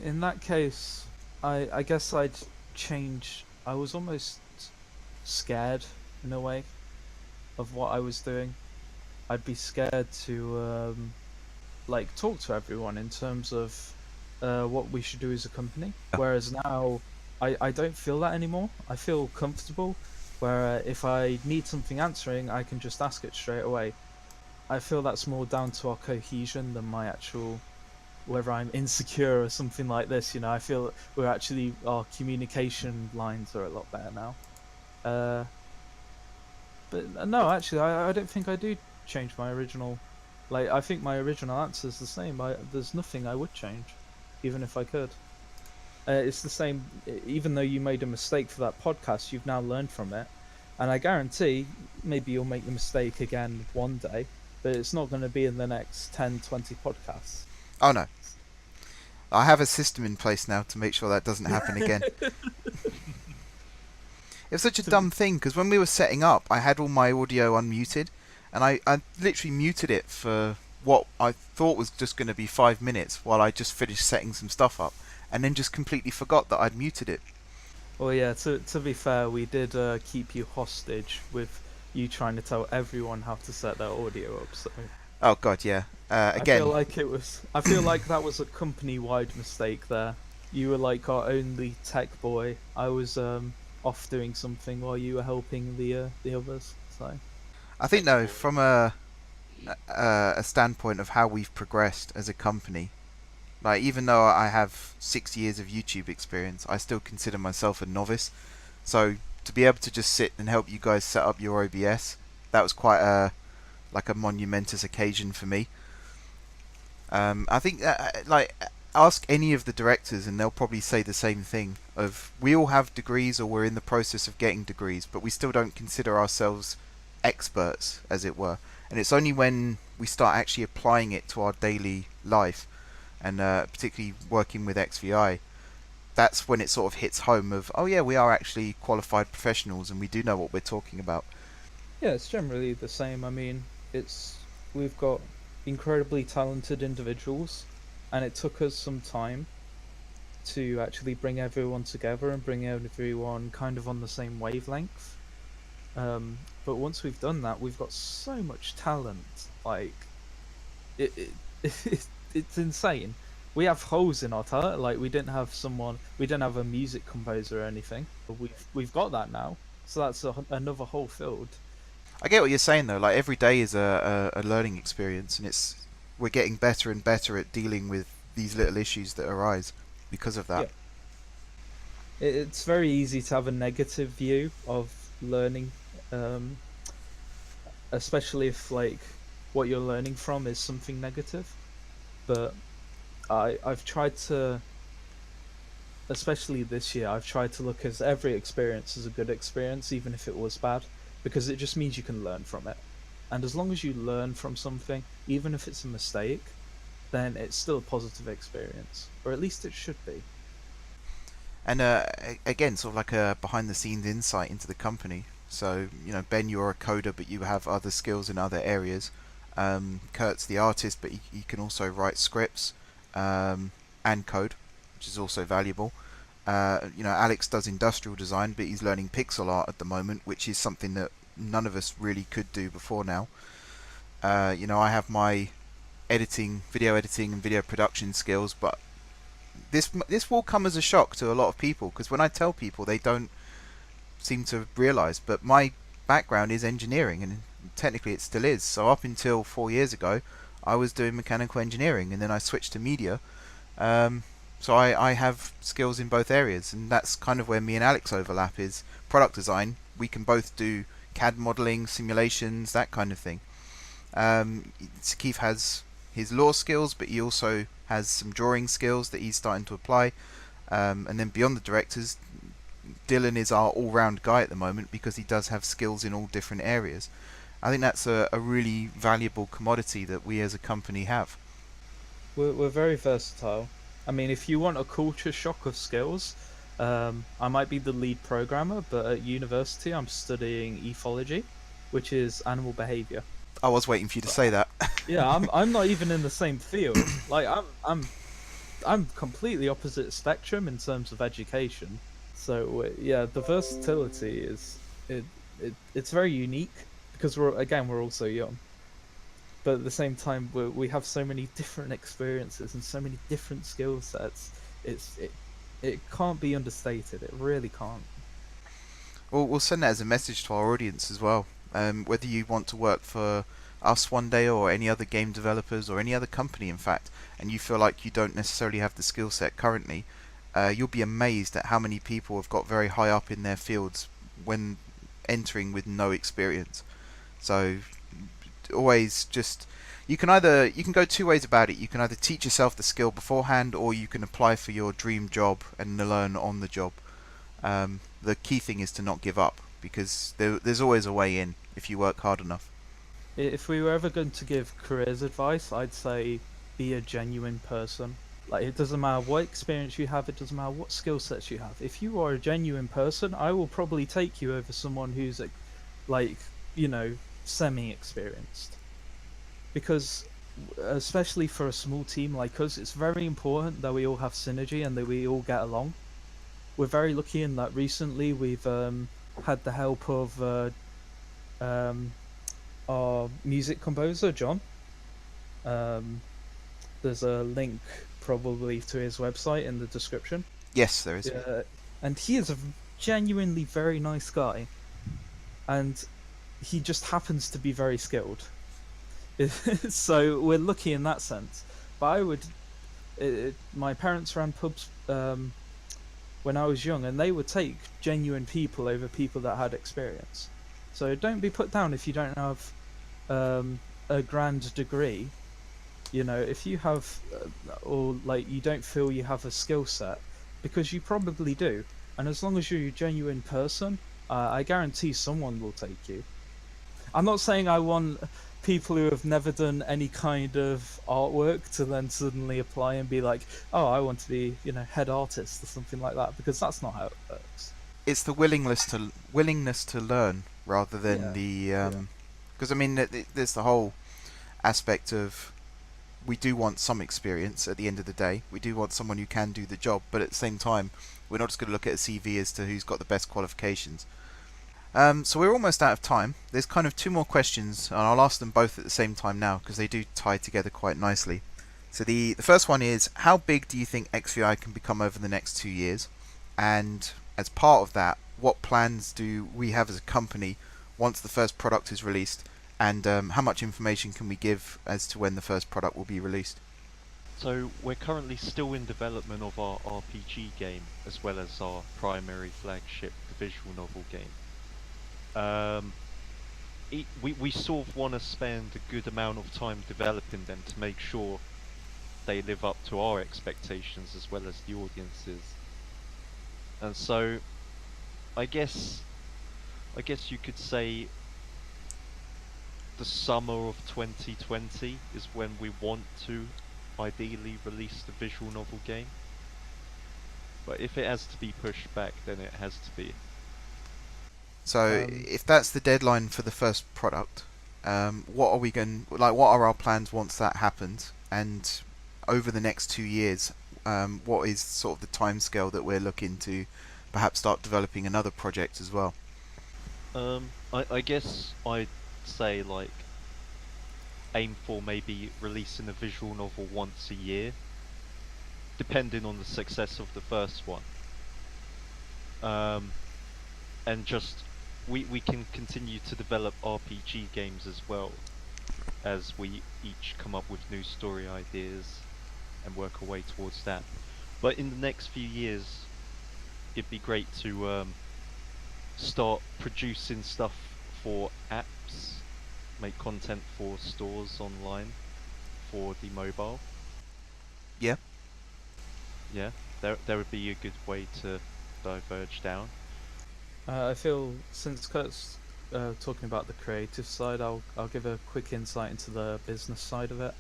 In that case, I guess I'd change. I was almost scared, in a way, of what I was doing. I'd be scared to talk to everyone in terms of what we should do as a company. Whereas now, I don't feel that anymore. I feel comfortable, where if I need something answering, I can just ask it straight away. I feel that's more down to our cohesion than my actual, whether I'm insecure or something like this. You know, I feel our communication lines are a lot better now. But no, actually, I don't think I do change my original. I think my original answer is the same. There's nothing I would change, even if I could. It's the same. Even though you made a mistake for that podcast, you've now learned from it, and I guarantee maybe you'll make the mistake again one day, but it's not going to be in the next 10, 20 podcasts. Oh no. I have a system in place now to make sure that doesn't happen again. It was such a To- dumb thing because when we were setting up, I had all my audio unmuted, and I literally muted it for what I thought was just going to be 5 minutes while I just finished setting some stuff up, and then just completely forgot that I'd muted it. Well, yeah. To be fair, we did keep you hostage with you trying to tell everyone how to set their audio up. So Oh god, yeah. I Again, feel like it was. I feel like that was a company-wide mistake there. You were like our only tech boy. I was off doing something while you were helping the others. So I think though, from a standpoint of how we've progressed as a company, like even though I have 6 years of YouTube experience, I still consider myself a novice. So to be able to just sit and help you guys set up your OBS, that was quite a monumentous occasion for me. I think ask any of the directors and they'll probably say the same thing. Of we all have degrees or we're in the process of getting degrees, but we still don't consider ourselves experts, as it were. And it's only when we start actually applying it to our daily life, and particularly working with XVI, that's when it sort of hits home of, oh yeah, we are actually qualified professionals and we do know what we're talking about. yeah, it's generally the same. I mean, we've got incredibly talented individuals, and it took us some time to actually bring everyone together and bring everyone kind of on the same wavelength. But once we've done that, we've got so much talent. Like, it's insane. We have holes in our talent. Like, we didn't have a music composer or anything. But we've got that now. So that's another whole field. I get what you're saying though. Like every day is a learning experience, and we're getting better and better at dealing with these little issues that arise because of that. Yeah. It's very easy to have a negative view of learning, especially if like what you're learning from is something negative. But I've tried to, especially this year, I've tried to look at every experience as a good experience, even if it was bad, because it just means you can learn from it. And as long as you learn from something, even if it's a mistake, then it's still a positive experience, or at least it should be. And again, sort of like a behind-the-scenes insight into the company. So, Ben, you're a coder, but you have other skills in other areas. Kurt's the artist, but he can also write scripts and code, which is also valuable. Alex does industrial design, but he's learning pixel art at the moment, which is something that none of us really could do before now. I have my video editing and video production skills, but this will come as a shock to a lot of people, because when I tell people, they don't seem to realise, but my background is engineering, and technically it still is. So up until 4 years ago, I was doing mechanical engineering, and then I switched to media. So I have skills in both areas, and that's kind of where me and Alex overlap, is product design. We can both do CAD modelling, simulations, that kind of thing. Keith has his law skills, but he also has some drawing skills that he's starting to apply. And then beyond the directors, Dylan is our all-round guy at the moment because he does have skills in all different areas. I think that's a really valuable commodity that we as a company have. We're very versatile. I mean, if you want a culture shock of skills, I might be the lead programmer, but at university I'm studying ethology, which is animal behavior. I was waiting for you to say that. Yeah, I'm not even in the same field. Like I'm completely opposite spectrum in terms of education. So yeah, the versatility it's very unique because we're all so young. But at the same time, we have so many different experiences and so many different skill sets. It can't be understated. It really can't. Well, we'll send that as a message to our audience as well. Whether you want to work for us one day or any other game developers or any other company, in fact, and you feel like you don't necessarily have the skill set currently, you'll be amazed at how many people have got very high up in their fields when entering with no experience. So always just you can go two ways about it. You can either teach yourself the skill beforehand, or you can apply for your dream job and learn on the job. The key thing is to not give up, because there's always a way in if you work hard enough. If we were ever going to give careers advice, I'd say be a genuine person. Like, it doesn't matter what experience you have, it doesn't matter what skill sets you have. If you are a genuine person, I will probably take you over someone who's like, semi-experienced. Because especially for a small team like us, it's very important that we all have synergy and that we all get along. We're very lucky in that recently we've had the help of our music composer, John. There's a link probably to his website in the description. Yes, there is. And he is a genuinely very nice guy. And he just happens to be very skilled. So we're lucky in that sense. But my parents ran pubs when I was young, and they would take genuine people over people that had experience. So don't be put down if you don't have a grand degree. If you have, or like you don't feel you have a skill set, because you probably do. And as long as you're a genuine person, I guarantee someone will take you. I'm not saying I want people who have never done any kind of artwork to then suddenly apply and be like, oh, I want to be, head artist or something like that, because that's not how it works. It's the willingness to learn rather than because I mean there's the whole aspect of, we do want some experience at the end of the day. We do want someone who can do the job, but at the same time, we're not just going to look at a CV as to who's got the best qualifications. So we're almost out of time. There's kind of two more questions, and I'll ask them both at the same time now because they do tie together quite nicely. So the first one is, how big do you think XVI can become over the next 2 years? And as part of that, what plans do we have as a company once the first product is released? And how much information can we give as to when the first product will be released? So we're currently still in development of our RPG game, as well as our primary flagship, the visual novel game. We sort of want to spend a good amount of time developing them to make sure they live up to our expectations as well as the audience's. And so, I guess you could say the summer of 2020 is when we want to ideally release the visual novel game. But if it has to be pushed back, then it has to be. So if that's the deadline for the first product, what are our plans once that happens? And over the next 2 years, what is sort of the timescale that we're looking to perhaps start developing another project as well? I guess I'd say aim for maybe releasing a visual novel once a year, depending on the success of the first one. And just we can continue to develop RPG games as well, as we each come up with new story ideas and work our way towards that. But in the next few years, it'd be great to start producing stuff for apps, make content for stores online for the mobile. Yeah. Yeah, there would be a good way to diverge down. I feel, since Kurt's talking about the creative side, I'll give a quick insight into the business side of it.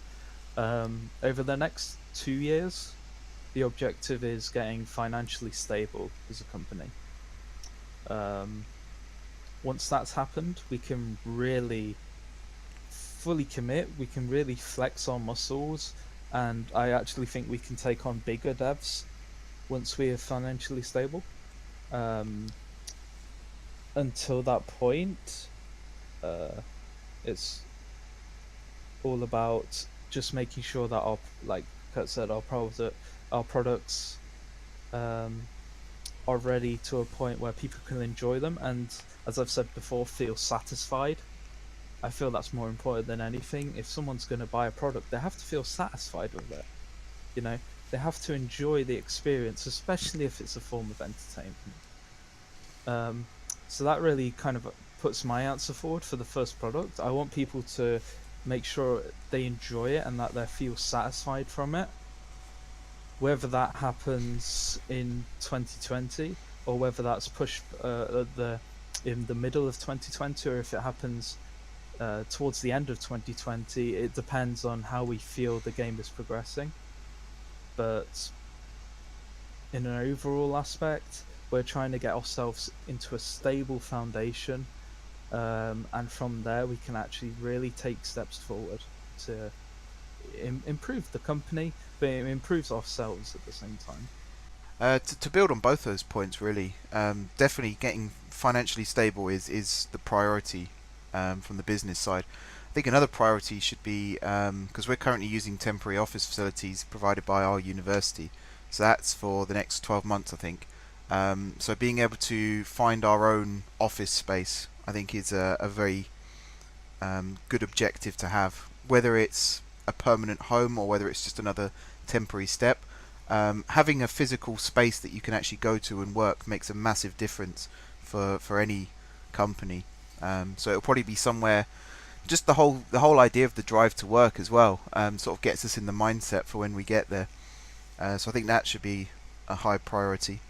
Over the next 2 years, the objective is getting financially stable as a company. Once that's happened, we can really fully commit, we can really flex our muscles, and I actually think we can take on bigger devs once we are financially stable. Until that point, it's all about just making sure that like Kurt said, our products are ready to a point where people can enjoy them, and as I've said before, feel satisfied. I feel that's more important than anything. If someone's going to buy a product, they have to feel satisfied with it. They have to enjoy the experience, especially if it's a form of entertainment. So that really kind of puts my answer forward for the first product. I want people to make sure they enjoy it and that they feel satisfied from it. Whether that happens in 2020 or whether that's pushed in the middle of 2020, or if it happens towards the end of 2020, it depends on how we feel the game is progressing. but in an overall aspect, we're trying to get ourselves into a stable foundation, and from there we can actually really take steps forward to improve the company, but it improves ourselves at the same time. To build on both those points, really, definitely getting financially stable is the priority from the business side. I think another priority should be, because we're currently using temporary office facilities provided by our university, so that's for the next 12 months, I think. So being able to find our own office space, I think, is a very good objective to have, whether it's a permanent home or whether it's just another temporary step. Having a physical space that you can actually go to and work makes a massive difference for any company. So it'll probably be somewhere. Just the whole idea of the drive to work as well, sort of gets us in the mindset for when we get there. So I think that should be a high priority.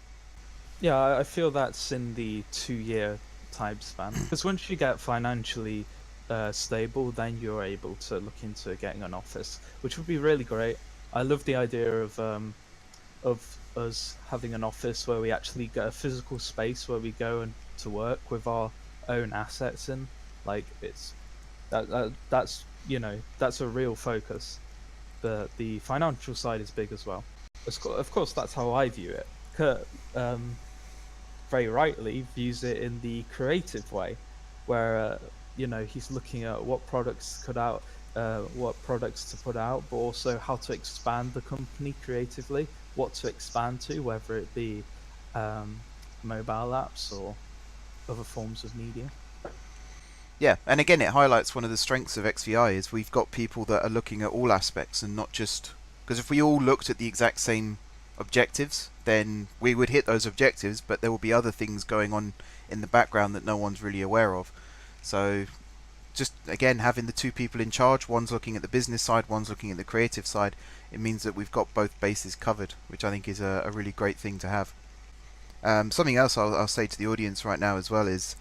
Yeah, I feel that's in the 2-year time span. Because once you get financially stable, then you're able to look into getting an office, which would be really great. I love the idea of us having an office where we actually get a physical space where we go and to work with our own assets in. Like that's that's a real focus. But the financial side is big as well. Of course, that's how I view it. Kurt very rightly views it in the creative way, where he's looking at what products what products to put out, but also how to expand the company creatively, what to expand to, whether it be mobile apps or other forms of media. Yeah, and again, it highlights one of the strengths of XVI is we've got people that are looking at all aspects and not just... Because if we all looked at the exact same objectives, then we would hit those objectives, but there will be other things going on in the background that no one's really aware of. So just, again, having the two people in charge, one's looking at the business side, one's looking at the creative side, it means that we've got both bases covered, which I think is a really great thing to have. Something else I'll say to the audience right now as well is...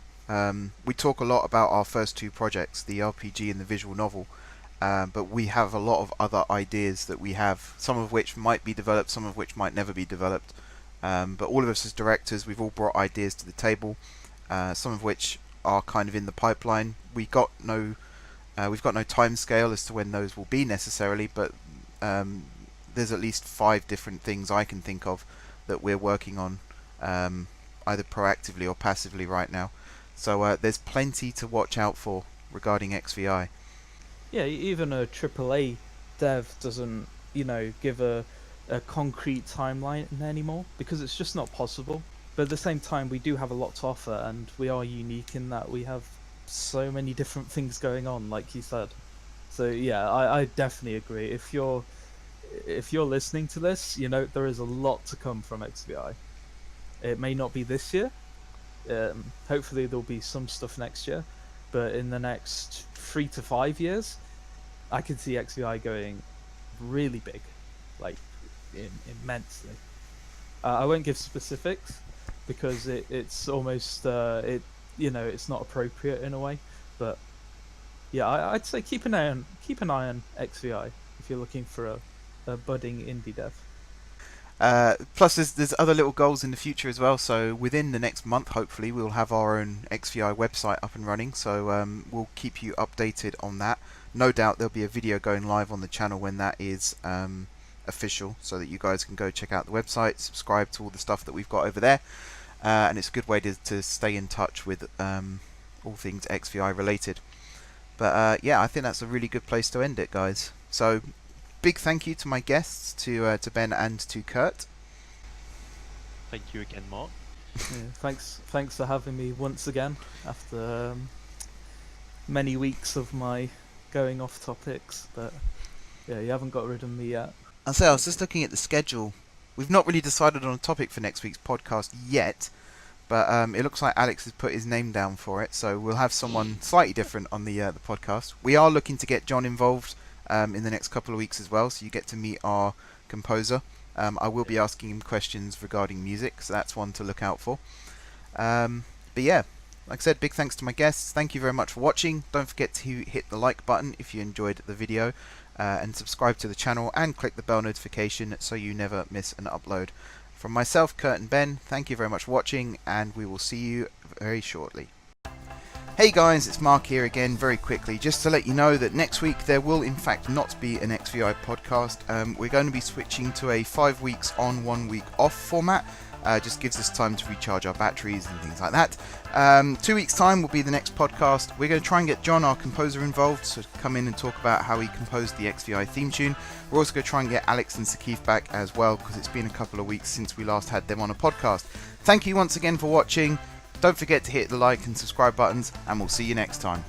we talk a lot about our first two projects, the RPG and the visual novel, but we have a lot of other ideas that we have, some of which might be developed, some of which might never be developed. But all of us as directors, we've all brought ideas to the table, some of which are kind of in the pipeline. We've got no time scale as to when those will be necessarily, but there's at least 5 different things I can think of that we're working on, either proactively or passively right now. So there's plenty to watch out for regarding XVI. Yeah, even a AAA dev doesn't, give a concrete timeline anymore, because it's just not possible. But at the same time, we do have a lot to offer, and we are unique in that we have so many different things going on, like you said. So yeah, I definitely agree. If you're listening to this, there is a lot to come from XVI. It may not be this year. Hopefully there'll be some stuff next year, but in the next 3 to 5 years, I can see XVI going really big, like immensely. I won't give specifics because it's almost it's not appropriate in a way, but yeah, I'd say keep an eye on XVI if you're looking for a budding indie dev. Plus there's other little goals in the future as well, so within the next month hopefully we'll have our own XVI website up and running, so we'll keep you updated on that. No doubt there'll be a video going live on the channel when that is official, so that you guys can go check out the website, subscribe to all the stuff that we've got over there, and it's a good way to stay in touch with all things XVI related. But yeah, I think that's a really good place to end it, guys. So big thank you to my guests, to Ben and to Kurt. Thank you again, Mark. Yeah, thanks for having me once again after many weeks of my going off topics. But yeah, you haven't got rid of me yet. I'll say I was just looking at the schedule. We've not really decided on a topic for next week's podcast yet, but it looks like Alex has put his name down for it, so we'll have someone slightly different on the podcast. We are looking to get John involved in the next couple of weeks as well, so you get to meet our composer. I will be asking him questions regarding music, so that's one to look out for. But yeah, like I said, big thanks to my guests. Thank you very much for watching. Don't forget to hit the like button if you enjoyed the video. and subscribe to the channel and click the bell notification so you never miss an upload. From myself, Kurt and Ben, thank you very much for watching, and we will see you very shortly. Hey guys, it's Mark here again, very quickly, just to let you know that next week there will in fact not be an XVI podcast. We're going to be switching to a 5 weeks on, 1 week off format. Just gives us time to recharge our batteries and things like that. 2 weeks time will be the next podcast. We're going to try and get John, our composer, involved, so come in and talk about how he composed the XVI theme tune. We're also going to try and get Alex and Sakif back as well, because it's been a couple of weeks since we last had them on a podcast. Thank you once again for watching. Don't forget to hit the like and subscribe buttons, and we'll see you next time.